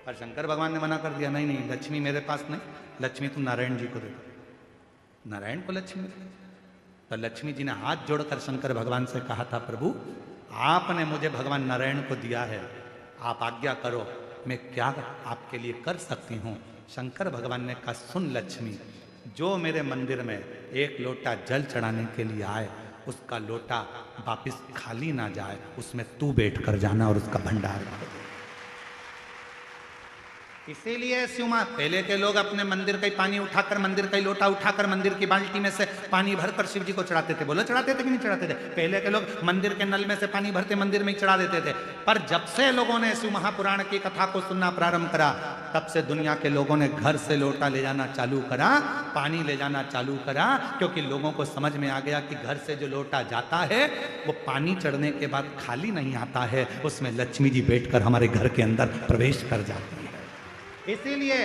पर शंकर भगवान ने मना कर दिया, नहीं नहीं लक्ष्मी मेरे पास नहीं, लक्ष्मी तुम नारायण जी को दे दो। नारायण को लक्ष्मी दे। तो लक्ष्मी जी ने हाथ जोड़कर शंकर भगवान से कहा था, प्रभु आपने मुझे भगवान नारायण को दिया है, आप आज्ञा करो मैं क्या आपके लिए कर सकती हूँ। शंकर भगवान ने कहा, सुन लक्ष्मी, जो मेरे मंदिर में एक लोटा जल चढ़ाने के लिए आए उसका लोटा वापिस खाली ना जाए, उसमें तू बैठ कर जाना और उसका भंडार कर दे। इसीलिए सुमा पहले के लोग अपने मंदिर का ही पानी उठाकर, मंदिर का ही लोटा उठाकर मंदिर की बाल्टी में से पानी भरकर शिव जी को चढ़ाते थे। बोलो चढ़ाते थे कि नहीं चढ़ाते थे? पहले के लोग मंदिर के नल में से पानी भरते मंदिर में ही चढ़ा देते थे। पर जब से लोगों ने शिव महापुराण की कथा को सुनना प्रारंभ करा, तब से दुनिया के लोगों ने घर से लोटा ले जाना चालू करा, पानी ले जाना चालू करा, क्योंकि लोगों को समझ में आ गया कि घर से जो लोटा जाता है वो पानी चढ़ने के बाद खाली नहीं आता है, उसमें लक्ष्मी जी बैठकर हमारे घर के अंदर प्रवेश कर जाती है। इसीलिए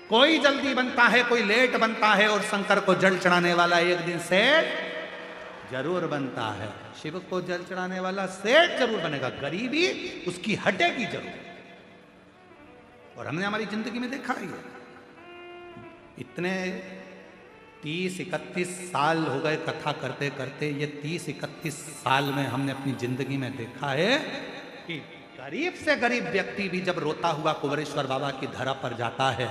कोई जल्दी बनता है, कोई लेट बनता है, और शंकर को जल चढ़ाने वाला एक दिन सेठ जरूर बनता है। शिव को जल चढ़ाने वाला सेठ जरूर बनेगा, गरीबी उसकी हटेगी जरूर। और हमने हमारी जिंदगी में देखा ही है, इतने 30-31 साल हो गए कथा करते करते, ये 30-31 साल में हमने अपनी जिंदगी में देखा है कि गरीब से गरीब व्यक्ति भी जब रोता हुआ कुबेरेश्वर बाबा की धरा पर जाता है,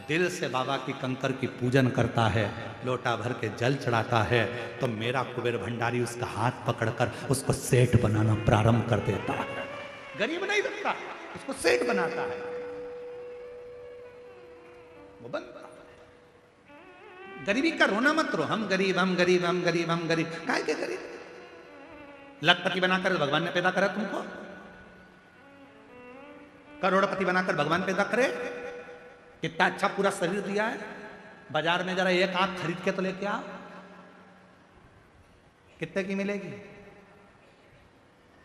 दिल से बाबा की कंकर की पूजन करता है, लोटा भर के जल चढ़ाता है, तो मेरा कुबेर भंडारी उसका हाथ पकड़कर उसको सेठ बनाना प्रारंभ कर देता है। गरीब नहीं बनता, उसको सेठ बनाता है, वो बनता है। गरीबी का रोना मत रो, हम गरीब हम गरीब हम गरीब हम गरीब, काहे के गरीब? लखपति बनाकर भगवान ने पैदा करा तुमको, करोड़पति बनाकर भगवान पैदा करे, कितना अच्छा पूरा शरीर दिया है। बाजार में जरा एक आंख खरीद के तो लेके आओ, कितने की मिलेगी?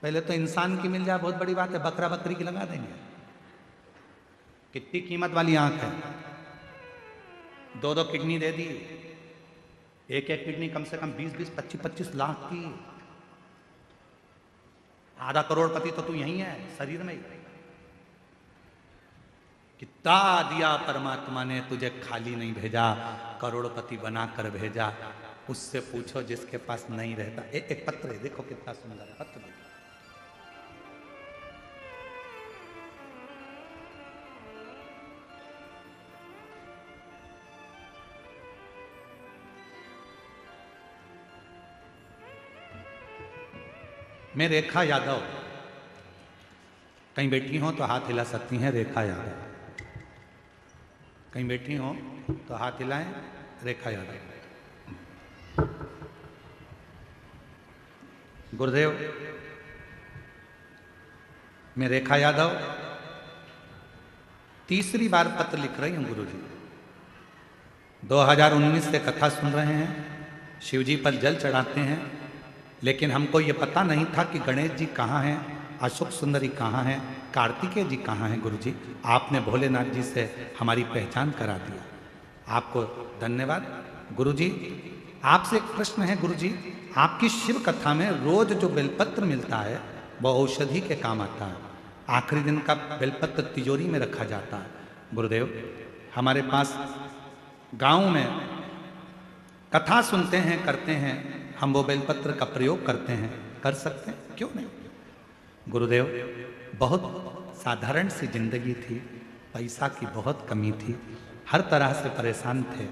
पहले तो इंसान की मिल जाए बहुत बड़ी बात है, बकरा बकरी की लगा देंगे। कितनी कीमत वाली आंख है, 2-2 किडनी दे दी, एक किडनी कम से कम 20-20, 25-25 लाख की। आधा करोड़पति तो तू यही है शरीर में ही। कितना दिया परमात्मा ने तुझे, खाली नहीं भेजा, करोड़पति बनाकर भेजा। उससे पूछो जिसके पास नहीं रहता। एक पत्र है, देखो कितना सुंदर पत्र है। मैं रेखा यादव, कहीं बैठी हो तो हाथ हिला सकती हैं, रेखा यादव। कहीं बैठी हो तो हाथ हिलाएं, रेखा यादव। गुरुदेव, मैं रेखा यादव तीसरी बार पत्र लिख रही हूं गुरुजी। 2019 से कथा सुन रहे हैं, शिवजी पर जल चढ़ाते हैं, लेकिन हमको ये पता नहीं था कि गणेश जी कहाँ हैं, अशोक सुंदरी कहाँ हैं, कार्तिकेय जी कहाँ हैं। गुरुजी, आपने भोलेनाथ जी से हमारी पहचान करा दिया, आपको धन्यवाद। गुरुजी, आपसे एक प्रश्न है गुरुजी, आपकी शिव कथा में रोज जो बेलपत्र मिलता है वो औषधि के काम आता है, आखिरी दिन का बेलपत्र तिजोरी में रखा जाता है। गुरुदेव, हमारे पास गांव में कथा सुनते हैं, करते हैं, हम वो बेलपत्र का प्रयोग करते हैं, कर सकते हैं, क्यों नहीं? गुरुदेव, बहुत साधारण सी जिंदगी थी, पैसा की बहुत कमी थी, हर तरह से परेशान थे।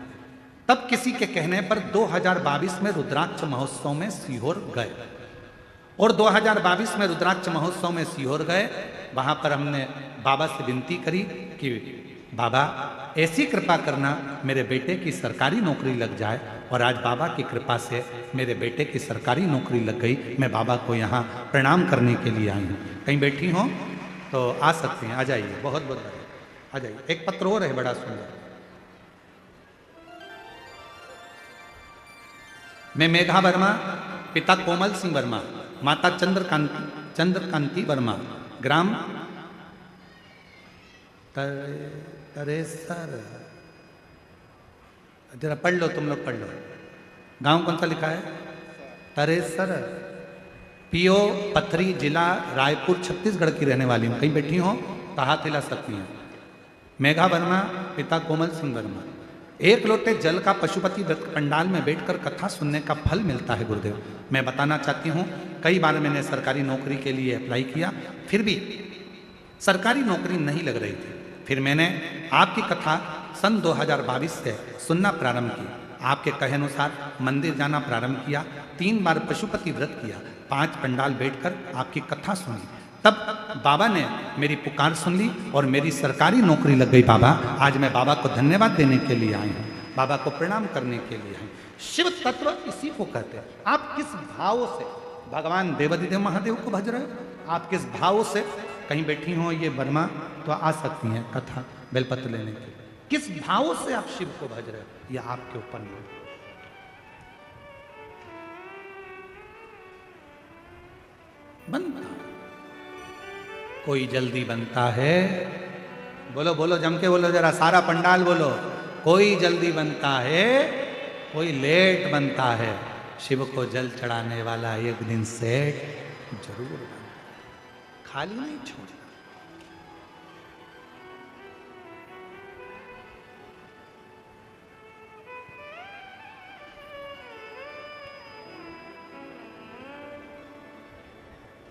तब किसी के कहने पर 2022 में रुद्राक्ष महोत्सव में सीहोर गए, और 2022 में रुद्राक्ष महोत्सव में सीहोर गए। वहाँ पर हमने बाबा से विनती करी कि बाबा ऐसी कृपा करना मेरे बेटे की सरकारी नौकरी लग जाए। और आज बाबा की कृपा से मेरे बेटे की सरकारी नौकरी लग गई। मैं बाबा को यहाँ प्रणाम करने के लिए आई हूँ। कहीं बैठी हो तो आ सकती हैं, आ जाइए। बहुत बहुत धन्यवाद, आ जाइए। एक पत्र और है बड़ा सुंदर। मैं मेघा वर्मा, पिता कोमल सिंह वर्मा, माता चंद्रकांति वर्मा, ग्राम तरेसर, जरा पढ़ लो, तुम लोग पढ़ लो। गांव कौन सा लिखा है? तरेसर, पीओ पथरी, जिला रायपुर, छत्तीसगढ़ की रहने वाली हूँ। कहीं बैठी हो तो हाथ हिला सकती हैं। मेघा वर्मा, पिता कोमल सिंह वर्मा। एक लोटे जल का पशुपति व्रत पंडाल में बैठकर कथा सुनने का फल मिलता है गुरुदेव। मैं बताना चाहती हूँ, कई बार मैंने सरकारी नौकरी के लिए अप्लाई किया, फिर भी सरकारी नौकरी नहीं लग रही थी। फिर मैंने आपकी कथा सन 2022 से सुनना प्रारंभ की। आपके कहे अनुसार मंदिर जाना प्रारंभ किया। 3 बार पशुपति व्रत किया, 5 पंडाल बैठकर आपकी कथा सुनी। तब बाबा ने मेरी पुकार सुन ली और मेरी सरकारी नौकरी लग गई। बाबा, आज मैं बाबा को धन्यवाद देने के लिए आई हूँ, बाबा को प्रणाम करने के लिए आई। शिव तत्व इसी को कहते हैं। आप किस भाव से भगवान देवाधिदेव महादेव को भज रहे हो, आप किस भाव से, कहीं बैठी हो ये वर्मा तो आ सकती हैं कथा बेलपत्र लेने के, किस भाव से आप शिव को भज रहे हो, यह आपके ऊपर नहीं। बनता कोई जल्दी बनता है, बोलो बोलो जम के बोलो जरा, सारा पंडाल बोलो। कोई जल्दी बनता है, कोई लेट बनता है। शिव को जल चढ़ाने वाला एक दिन सेठ जरूर बनता है, खाली नहीं छोड़ता।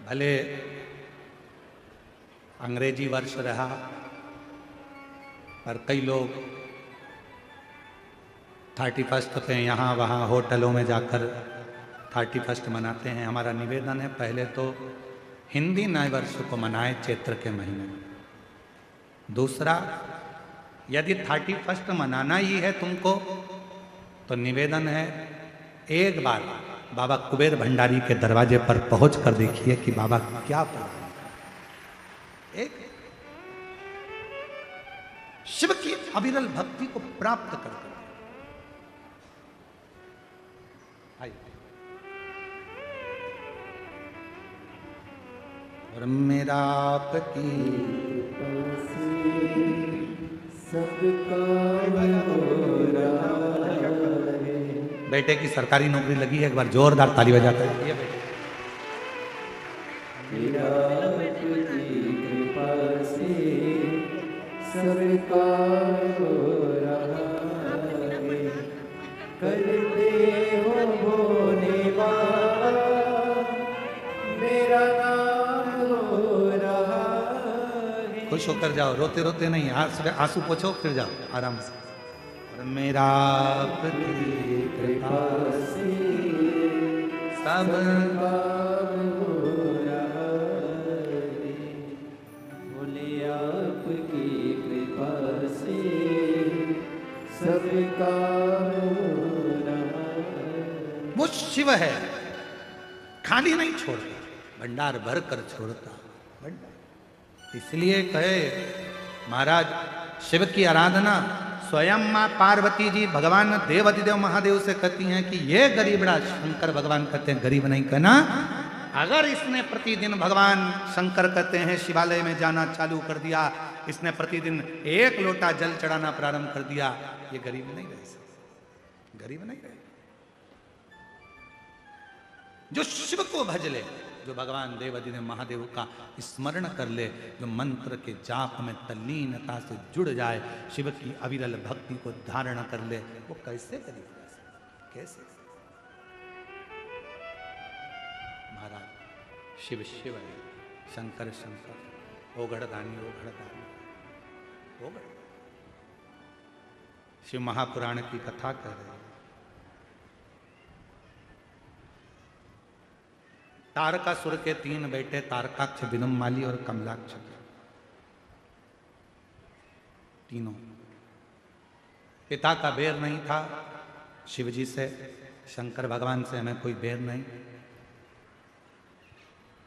भले अंग्रेजी वर्ष रहा, पर कई लोग 31 पे यहाँ वहाँ होटलों में जाकर 31 मनाते हैं। हमारा निवेदन है, पहले तो हिंदी नए वर्ष को मनाए चैत्र के महीने में। दूसरा, यदि 31 मनाना ही है तुमको, तो निवेदन है एक बार बाबा कुबेर भंडारी के दरवाजे पर पहुंच कर देखिए कि बाबा क्या प्रदान कर। एक शिव की अविरल भक्ति को प्राप्त कर और मेरा आपकी सबका बेटे की सरकारी नौकरी लगी है, एक बार जोरदार ताली बजाते हैं। मेरा आपकी कृपा से सबका हो रहा है, करते हो होने वाला मेरा नाम हो रहा है। खुश होकर जाओ, रोते रोते नहीं, आंसू पोछो फिर जाओ आराम से। और मेरा आपकी कृपा से सबका हो रहा है, बोले आपकी कृपा से सबका हो रहा है। वो शिव है, खाली नहीं छोड़ता, भंडार भर कर छोड़ता भंडार। इसलिए कहे महाराज, शिव की आराधना स्वयं मां पार्वती जी भगवान देवाधिदेव महादेव से कहती हैं कि ये गरीबड़ा, शंकर भगवान कहते हैं गरीब नहीं कहना। अगर इसने प्रतिदिन, भगवान शंकर कहते हैं, शिवालय में जाना चालू कर दिया, इसने प्रतिदिन 1 लोटा जल चढ़ाना प्रारंभ कर दिया, ये गरीब नहीं रह सकता, गरीब नहीं रहे। जो शिव को भज ले, जो भगवान देवाधिदेव महादेव का स्मरण कर ले, जो मंत्र के जाप में तल्लीनता से जुड़ जाए, शिव की अविरल भक्ति को धारण कर ले, वो कैसे गरीब रह सकता, कैसे? महाराज शिव शिव है, शंकर शंकर, ओघड़दानी ओघड़दानी ओघड़। शिव महापुराण की कथा कर रहे हैं। तारकासुर के 3 बेटे, तारकाक्ष, विदुम्माली और कमलाक्ष। तीनों। पिता का बैर नहीं था शिव जी से, शंकर भगवान से हमें कोई बैर नहीं।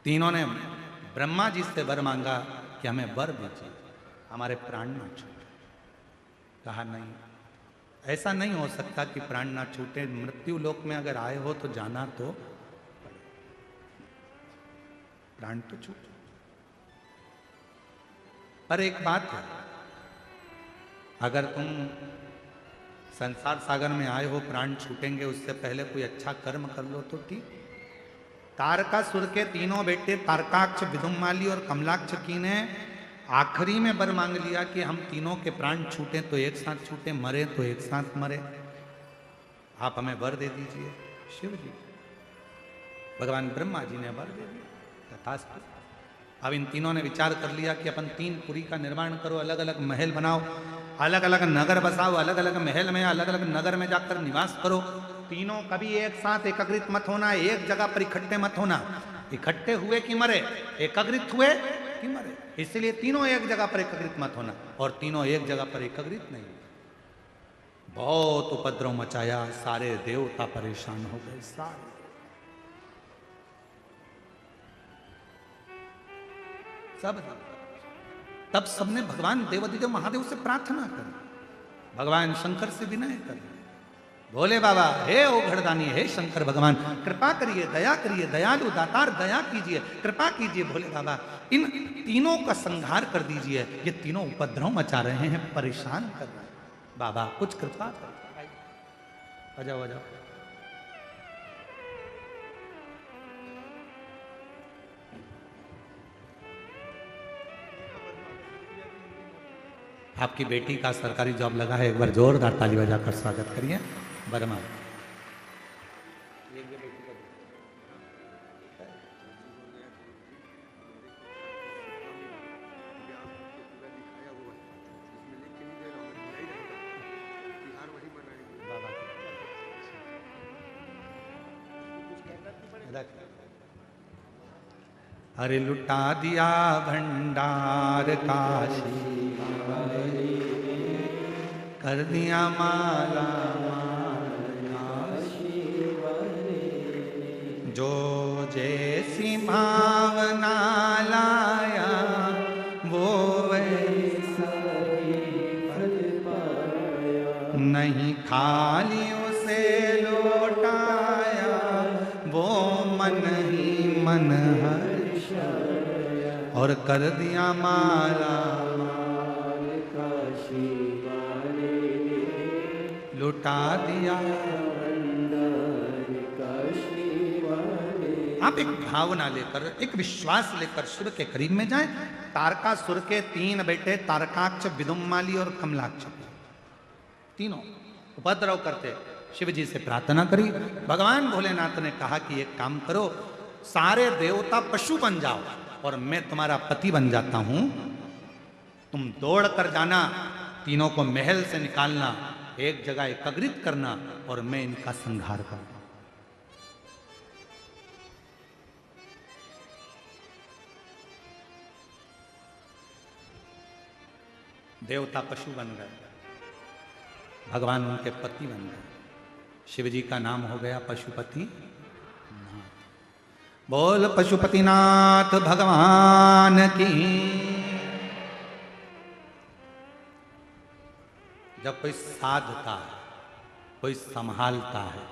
तीनों ने ब्रह्मा जी से वर मांगा कि हमें वर दीजिए, हमारे प्राण ना छूटे। कहा नहीं, ऐसा नहीं हो सकता कि प्राण ना छूटे। मृत्यु लोक में अगर आए हो तो जाना तो पड़े, प्राण तो छूटे। पर एक बात है, अगर तुम संसार सागर में आए हो, प्राण छूटेंगे, उससे पहले कोई अच्छा कर्म कर लो तो ठीक। तारकासुर के तीनों बेटे तारकाक्ष, विदुम्माली और कमलाक्ष की ने आखिरी में वर मांग लिया कि हम तीनों के प्राण छूटे तो एक साथ छूटे, मरे तो एक साथ मरे, आप हमें वर दे दीजिए। शिव जी, भगवान ब्रह्मा जी ने वर दे दिया, तथास्तु। अब इन तीनों ने विचार कर लिया कि अपन 3 पुरी का निर्माण करो, अलग अलग महल बनाओ, अलग अलग नगर बसाओ, अलग अलग महल में अलग अलग नगर में जाकर निवास करो। तीनों कभी एक साथ एकत्रित मत होना, एक जगह पर इकट्ठे मत होना। इकट्ठे हुए कि मरे, एकत्रित हुए कि मरे, इसलिए तीनों एक जगह पर एकत्रित मत होना। और तीनों एक जगह पर एकत्रित नहीं, बहुत उपद्रव मचाया, सारे देवता परेशान हो गए, सारे। सब तब सबने भगवान देवाधिदेव महादेव से प्रार्थना करी, भगवान शंकर से विनय करी, भोले बाबा, हे ओघड़दानी, हे शंकर भगवान, कृपा करिए, दया करिए, दयालु दातार दया कीजिए, कृपा कीजिए भोले बाबा, इन तीनों का संहार कर दीजिए, ये तीनों उपद्रव मचा रहे हैं, परेशान कर रहे हैं, बाबा कुछ कृपा करिए। आ जाओ, आ जाओ। आपकी बेटी का सरकारी जॉब लगा है, एक बार जोरदार ताली बजाकर स्वागत करिए। वर्मा, अरे लुटा दिया भंडार काशी, कर दिया माला जो जैसी भावना लाया वो वैसा ही फल पाया, नहीं खाली उसे लौटाया वो मन ही मन हर्षाया, और कर दिया माला काशी वाले, लुटा दिया। आप एक भावना लेकर, एक विश्वास लेकर शिव के करीब में जाएं। तारकासुर के 3 बेटे तारकाक्ष, विदुम्माली और कमलाक्ष, तीनों उपद्रव करते, शिव जी से प्रार्थना करी। भगवान भोलेनाथ ने कहा कि एक काम करो, सारे देवता पशु बन जाओ और मैं तुम्हारा पति बन जाता हूं, तुम दौड़ कर जाना, तीनों को महल से निकालना, एक जगह एकत्रित करना और मैं इनका संहार करूंगा। देवता पशु बन गए, भगवान उनके पति बन गए, शिव जी का नाम हो गया पशुपति नाथ। बोल पशुपतिनाथ भगवान की। जब कोई साधता है, कोई संभालता है,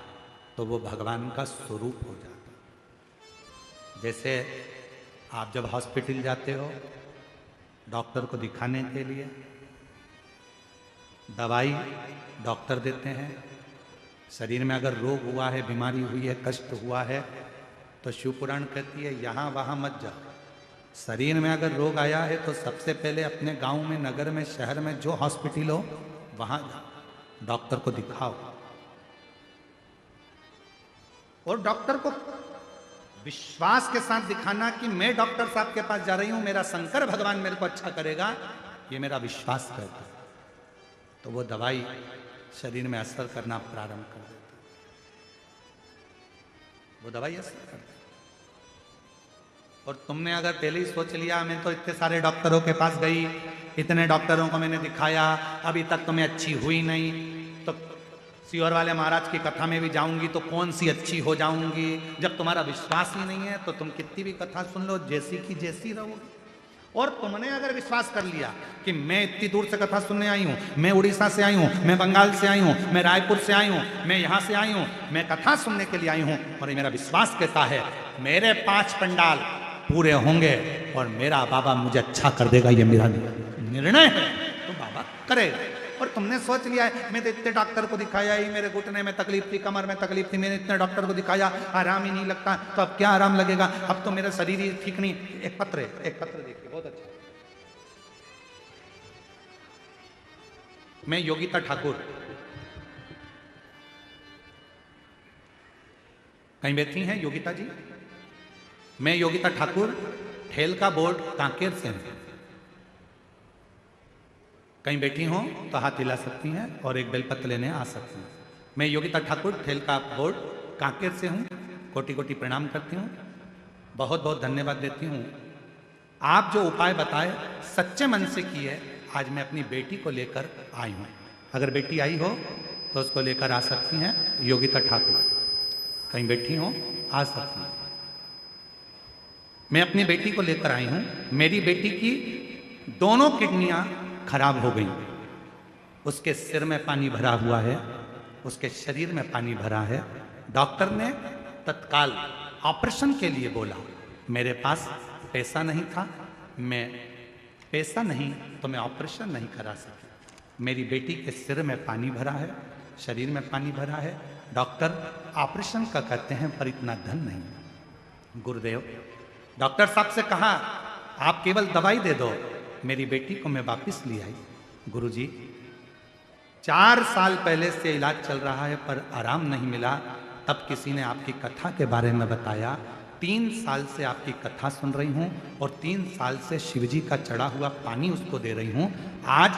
तो वो भगवान का स्वरूप हो जाता है। जैसे आप जब हॉस्पिटल जाते हो डॉक्टर को दिखाने के लिए, दवाई डॉक्टर देते हैं, शरीर में अगर रोग हुआ है, बीमारी हुई है, कष्ट हुआ है, तो शिव पुराण कहती है यहाँ वहाँ मत जाओ। शरीर में अगर रोग आया है तो सबसे पहले अपने गांव में, नगर में, शहर में जो हॉस्पिटल हो वहां जाओ, डॉक्टर को दिखाओ। और डॉक्टर को विश्वास के साथ दिखाना कि मैं डॉक्टर साहब के पास जा रही हूं, मेरा शंकर भगवान मेरे को अच्छा करेगा, ये मेरा विश्वास करता है, तो वो दवाई शरीर में असर करना प्रारंभ कर देती है, वो दवाई असर करती है। और तुमने अगर पहले ही सोच लिया मैं तो इतने सारे डॉक्टरों के पास गई, इतने डॉक्टरों को मैंने दिखाया, अभी तक तो मैं अच्छी हुई नहीं, तो सीहोर वाले महाराज की कथा में भी जाऊंगी तो कौन सी अच्छी हो जाऊंगी। जब तुम्हारा विश्वास ही नहीं है तो तुम कितनी भी कथा सुन लो, जैसी की जैसी रहोगी। और तुमने अगर विश्वास कर लिया कि मैं इतनी दूर से कथा सुनने आई हूं, मैं उड़ीसा से आई हूं, मैं बंगाल से आई हूं, मैं रायपुर से आई हूं, मैं यहां से आई हूं, मैं कथा सुनने के लिए आई हूं, और मेरा विश्वास कहता है मेरे 5 पंडाल पूरे होंगे और मेरा बाबा मुझे अच्छा कर देगा, ये मेरा निर्णय है, तो बाबा करेगा। और तुमने सोच लिया है मैं तो इतने डॉक्टर को दिखाया ही, मेरे घुटने में तकलीफ थी, कमर में तकलीफ थी, मैंने इतने डॉक्टर को दिखाया, आराम ही नहीं लगता, तो अब क्या आराम लगेगा, अब तो मेरा शरीर ही ठीक नहीं। एक पत्र देखिए बहुत अच्छा। मैं योगिता ठाकुर, कहीं बैठी हैं योगिता जी? मैं योगिता ठाकुर ठेल का बोर्ड कांकेर से हूं। कहीं बैठी हो तो हाथ हिला सकती हैं और एक बेलपत्र लेने आ सकती हैं। मैं योगिता ठाकुर ठेल का बोर्ड कांकेर से हूं। कोटि कोटि प्रणाम करती हूं, बहुत बहुत धन्यवाद देती हूं। आप जो उपाय बताए सच्चे मन से किए। आज मैं अपनी बेटी को लेकर आई हूं। अगर बेटी आई हो तो उसको लेकर आ सकती हैं। योगिता ठाकुर कहीं बैठी हो आ सकती हैं। मैं अपनी बेटी को लेकर आई हूं। मेरी बेटी की दोनों किडनियां खराब हो गई, उसके सिर में पानी भरा हुआ है, उसके शरीर में पानी भरा है। डॉक्टर ने तत्काल ऑपरेशन के लिए बोला। मेरे पास पैसा नहीं था, मैं पैसा नहीं तो मैं ऑपरेशन नहीं करा सकी। मेरी बेटी के सिर में पानी भरा है, शरीर में पानी भरा है। डॉक्टर ऑपरेशन का कहते हैं पर इतना धन नहीं। गुरुदेव डॉक्टर साहब से कहा आप केवल दवाई दे दो। मेरी बेटी को मैं वापस ले आई। गुरुजी 4 साल पहले से इलाज चल रहा है पर आराम नहीं मिला। तब किसी ने आपकी कथा के बारे में बताया। 3 साल से आपकी कथा सुन रही हूँ और 3 साल से शिवजी का चढ़ा हुआ पानी उसको दे रही हूँ। आज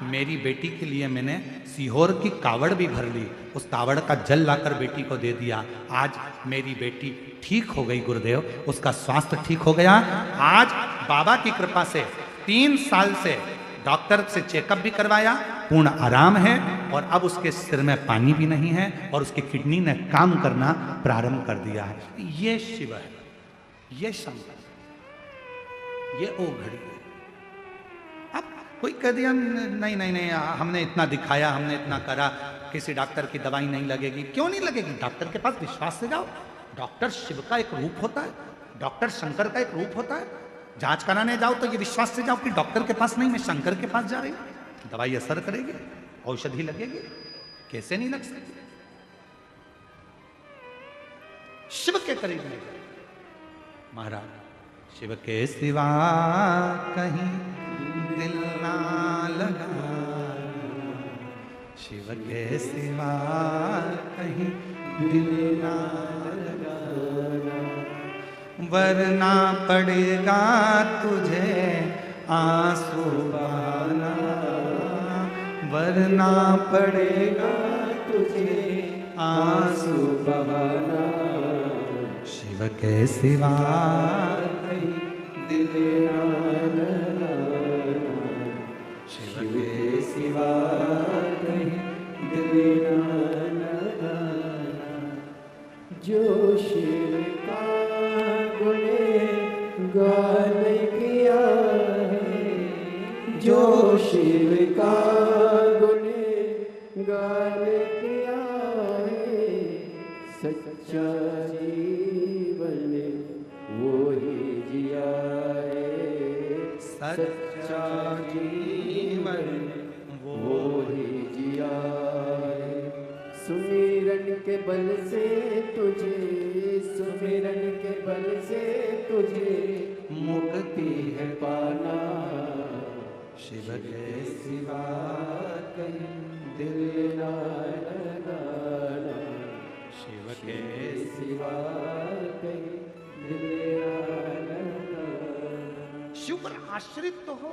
मेरी बेटी के लिए मैंने सीहोर की कावड़ भी भर ली, उस कावड़ का जल लाकर बेटी को दे दिया। आज मेरी बेटी ठीक हो गई गुरुदेव, उसका स्वास्थ्य ठीक हो गया। आज बाबा की कृपा से 3 साल से डॉक्टर से चेकअप भी करवाया, पूर्ण आराम है और अब उसके सिर में पानी भी नहीं है और उसकी किडनी ने काम करना प्रारंभ कर दिया है। ये शिव है, ये शंकर, ये ओ घड़ी है। अब कोई कह दिया नहीं नहीं नहीं हमने इतना दिखाया, हमने इतना करा, किसी डॉक्टर की दवाई नहीं लगेगी। क्यों नहीं लगेगी? डॉक्टर के पास विश्वास से जाओ। डॉक्टर शिव का एक रूप होता है, डॉक्टर शंकर का एक रूप होता है। जांच कराने जाओ तो ये विश्वास से जाओ कि डॉक्टर के पास नहीं, मैं शंकर के पास जा रही हूं। दवाई असर करेगी, औषधि लगेगी, कैसे नहीं लग सकती? शिव के करीब नहीं जाओ। महाराज शिव के सिवा कहीं दिल ना लगा, शिव के सिवा कहीं दिल ना लगा, वरना पड़ेगा तुझे आंसू बहाना, वरना पड़ेगा तुझे आंसू बहाना। शिव के सिवा कहीं दिल ना लगाना, शिव के सिवा कहीं दिल ना लगाना। जो शिव का गान किया है, जो शिव का गान किया है, सच्चा जीवन वो ही जिया है, सच्चा जीवन वो ही जिया है। सुमिरन के बल से तुझे, सुमिरन के बल से तुझे मुक्ति है पाना। शिव के सिवा कहीं दिल ना लगाना, शिव के सिवा कहीं दिल ना लगाना। शिव पर आश्रित तो हो।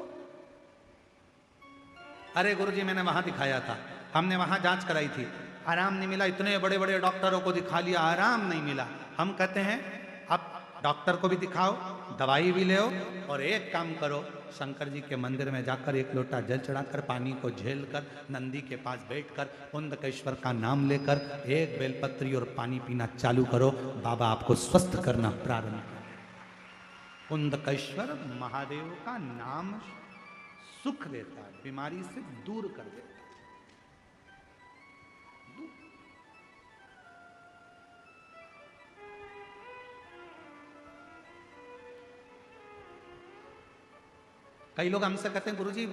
अरे गुरुजी मैंने वहां दिखाया था, हमने वहां जांच कराई थी, आराम नहीं मिला। इतने बड़े बड़े डॉक्टरों को दिखा लिया, आराम नहीं मिला। हम कहते हैं अब डॉक्टर को भी दिखाओ, दवाई भी ले और एक काम करो, शंकर जी के मंदिर में जाकर एक लोटा जल चढ़ाकर पानी को झेल कर नंदी के पास बैठकर कुंदकेश्वर का नाम लेकर एक बेलपत्री और पानी पीना चालू करो, बाबा आपको स्वस्थ करना प्रारंभ कर। कुंदकेश्वर महादेव का नाम सुख देता है, बीमारी से दूर कर देता है। कई लोग हमसे कहते हैं गुरुजी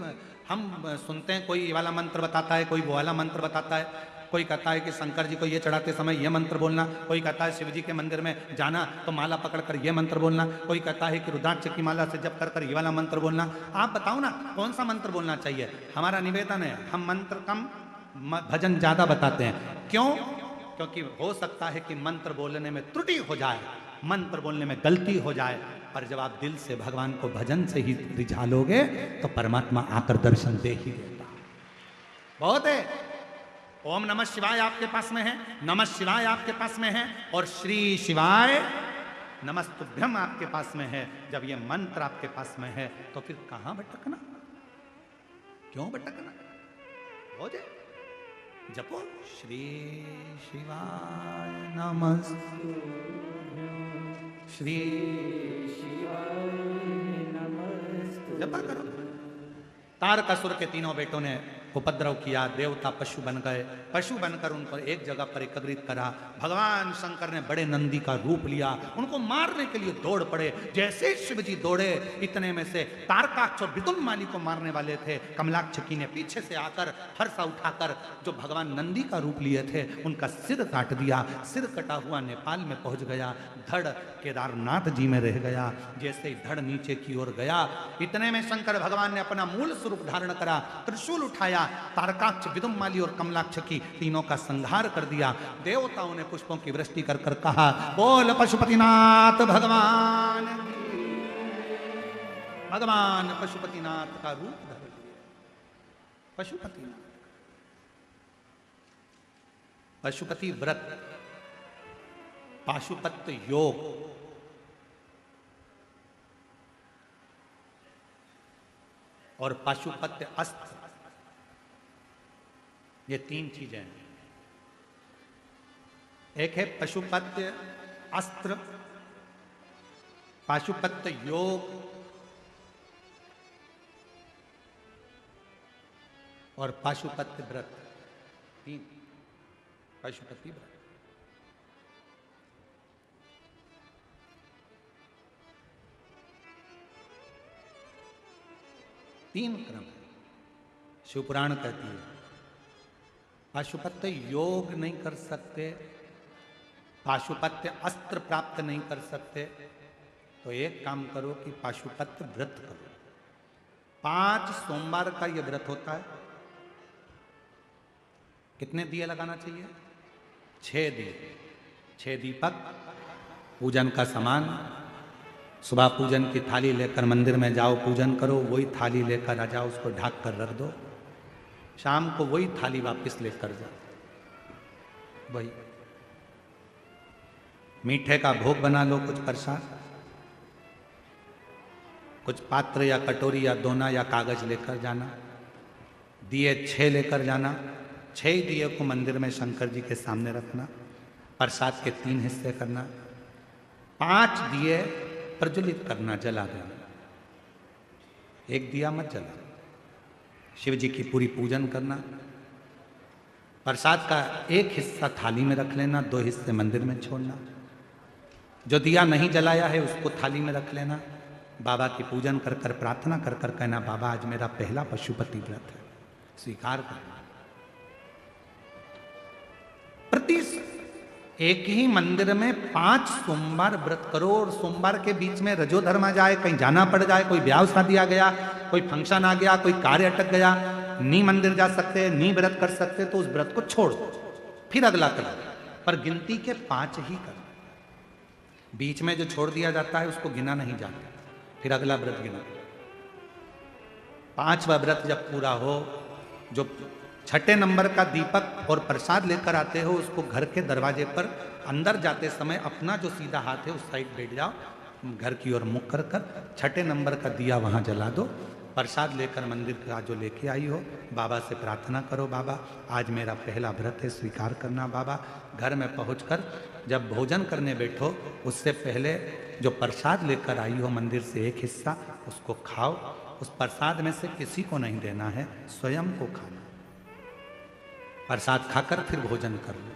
हम सुनते हैं कोई ये वाला मंत्र बताता है, कोई वो वाला मंत्र बताता है, कोई कहता है कि शंकर जी को ये चढ़ाते समय ये मंत्र बोलना, कोई कहता है शिव जी के मंदिर में जाना तो माला पकड़कर ये मंत्र बोलना, कोई कहता है कि रुद्राक्ष की माला से जप कर कर ये वाला मंत्र बोलना। आप बताओ ना कौन सा मंत्र बोलना चाहिए? हमारा निवेदन है हम मंत्र कम भजन ज्यादा बताते हैं। क्यों? क्योंकि हो सकता है कि मंत्र बोलने में त्रुटि हो जाए, मंत्र बोलने में गलती हो जाए, पर जब आप दिल से भगवान को भजन से ही रिझा लोगे तो परमात्मा आकर दर्शन दे ही देता। बहुत है। ओम नमः शिवाय आपके पास में है, नमः शिवाय आपके पास में है, और श्री शिवाय नमस्तुभ्यम आपके पास में है। जब ये मंत्र आपके पास में है तो फिर कहां भटकना, क्यों भटकना? हो जाए जपो श्री शिवाय नमस्तुभ्यम, श्री शिवाय नमस्तुभ्यम जपा करो। तारकासुर के तीनों बेटों ने उपद्रव किया, देवता पशु बन गए, पशु बनकर उनको एक जगह पर एकत्रित करा। भगवान शंकर ने बड़े नंदी का रूप लिया, उनको मारने के लिए दौड़ पड़े। जैसे शिव जी दौड़े, इतने में से तारकाक्ष और विदुन्माली को मारने वाले थे, कमलाक्षकी ने पीछे से आकर फरसा उठाकर जो भगवान नंदी का रूप लिए थे उनका सिर काट दिया। सिर कटा हुआ नेपाल में पहुंच गया, धड़ केदारनाथ जी में रह गया। जैसे ही धड़ नीचे की ओर गया, इतने में शंकर भगवान ने अपना मूल स्वरूप धारण करा, त्रिशूल उठाया, तारकाक्ष, विदुम्माली और कमलाक्षकी तीनों का संहार कर दिया। देवताओं ने पुष्पों की वृष्टि कर कर कहा, बोल पशुपतिनाथ भगवान। भगवान पशुपतिनाथ का रूप धर लिया। पशुपतिनाथ, पशुपति व्रत, पाशुपत्य योग, और पाशुपत्य अस्त्र, ये तीन चीजें हैं। एक है पशुपत्य अस्त्र, पाशुपत्य योग और पाशुपत्य व्रत। तीन पशुपति व्रत। तीन क्रम शिवपुराण कहती है। पाशुपत्य योग नहीं कर सकते, पाशुपत्य अस्त्र प्राप्त नहीं कर सकते, तो एक काम करो कि पाशुपत्य व्रत करो। 5 सोमवार का यह व्रत होता है। कितने दिए लगाना चाहिए? 6 दिए, 6 दीपक, पूजन का सामान। सुबह पूजन की थाली लेकर मंदिर में जाओ, पूजन करो, वही थाली लेकर आ जाओ, उसको ढक कर रख दो। शाम को वही थाली वापस लेकर जाओ। वही मीठे का भोग बना लो, कुछ प्रसाद, कुछ पात्र या कटोरी या दोना या कागज लेकर जाना। दिए 6 लेकर जाना। 6 दिए को मंदिर में शंकर जी के सामने रखना। प्रसाद के 3 हिस्से करना। 5 दिए प्रज्वलित करना, जला देना। 1 दिया मत जला। शिव जी की पूरी पूजन करना। प्रसाद का 1 हिस्सा थाली में रख लेना, 2 हिस्से मंदिर में छोड़ना। जो दिया नहीं जलाया है उसको थाली में रख लेना। बाबा की पूजन कर कर प्रार्थना कर कर कहना, बाबा आज मेरा पहला पशुपति व्रत है, स्वीकार करना। प्रति एक ही मंदिर में 5 सोमवार व्रत करो, और सोमवार के बीच में रजोधर्म आ जाए, कहीं जाना पड़ जाए, कोई ब्याह शादी आ गया, कोई फंक्शन आ गया, कोई कार्य अटक गया, नहीं मंदिर जा सकते, नहीं व्रत कर सकते, तो उस व्रत को छोड़ दो, फिर अगला करो। पर गिनती के 5 ही करो। बीच में जो छोड़ दिया जाता है उसको गिना नहीं जाता, फिर अगला व्रत गिना। 5वां व्रत जब पूरा हो, जो 6ठे नंबर का दीपक और प्रसाद लेकर आते हो, उसको घर के दरवाजे पर अंदर जाते समय अपना जो सीधा हाथ है उस साइड बैठ जाओ, घर की ओर मुख कर कर 6 नंबर का दिया वहाँ जला दो। प्रसाद लेकर मंदिर का जो लेके आई हो, बाबा से प्रार्थना करो, बाबा आज मेरा पहला व्रत है, स्वीकार करना बाबा। घर में पहुंचकर जब भोजन करने बैठो, उससे पहले जो प्रसाद लेकर आई हो मंदिर से एक हिस्सा उसको खाओ। उस प्रसाद में से किसी को नहीं देना है, स्वयं को खाना। प्रसाद खाकर फिर भोजन कर लो।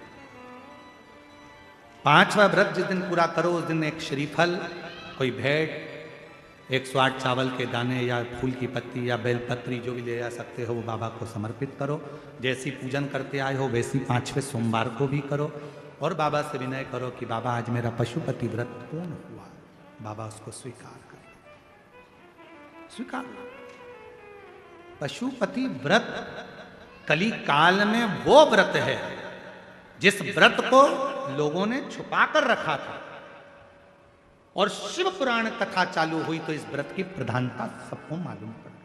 5वां व्रत जिस दिन पूरा करो उस दिन एक श्रीफल, कोई भेंट, 108 चावल के दाने या फूल की पत्ती या बेलपत्री जो भी ले जा सकते हो वो बाबा को समर्पित करो। जैसी पूजन करते आए हो वैसी 5वें सोमवार को भी करो और बाबा से विनय करो कि बाबा आज मेरा पशुपति व्रत पूर्ण हुआ। बाबा उसको स्वीकार कर, स्वीकार। पशुपति व्रत कली काल में वो व्रत है जिस व्रत को लोगों ने छुपा कर रखा था और शिव पुराण कथा चालू हुई तो इस व्रत की प्रधानता सबको मालूम पड़ी।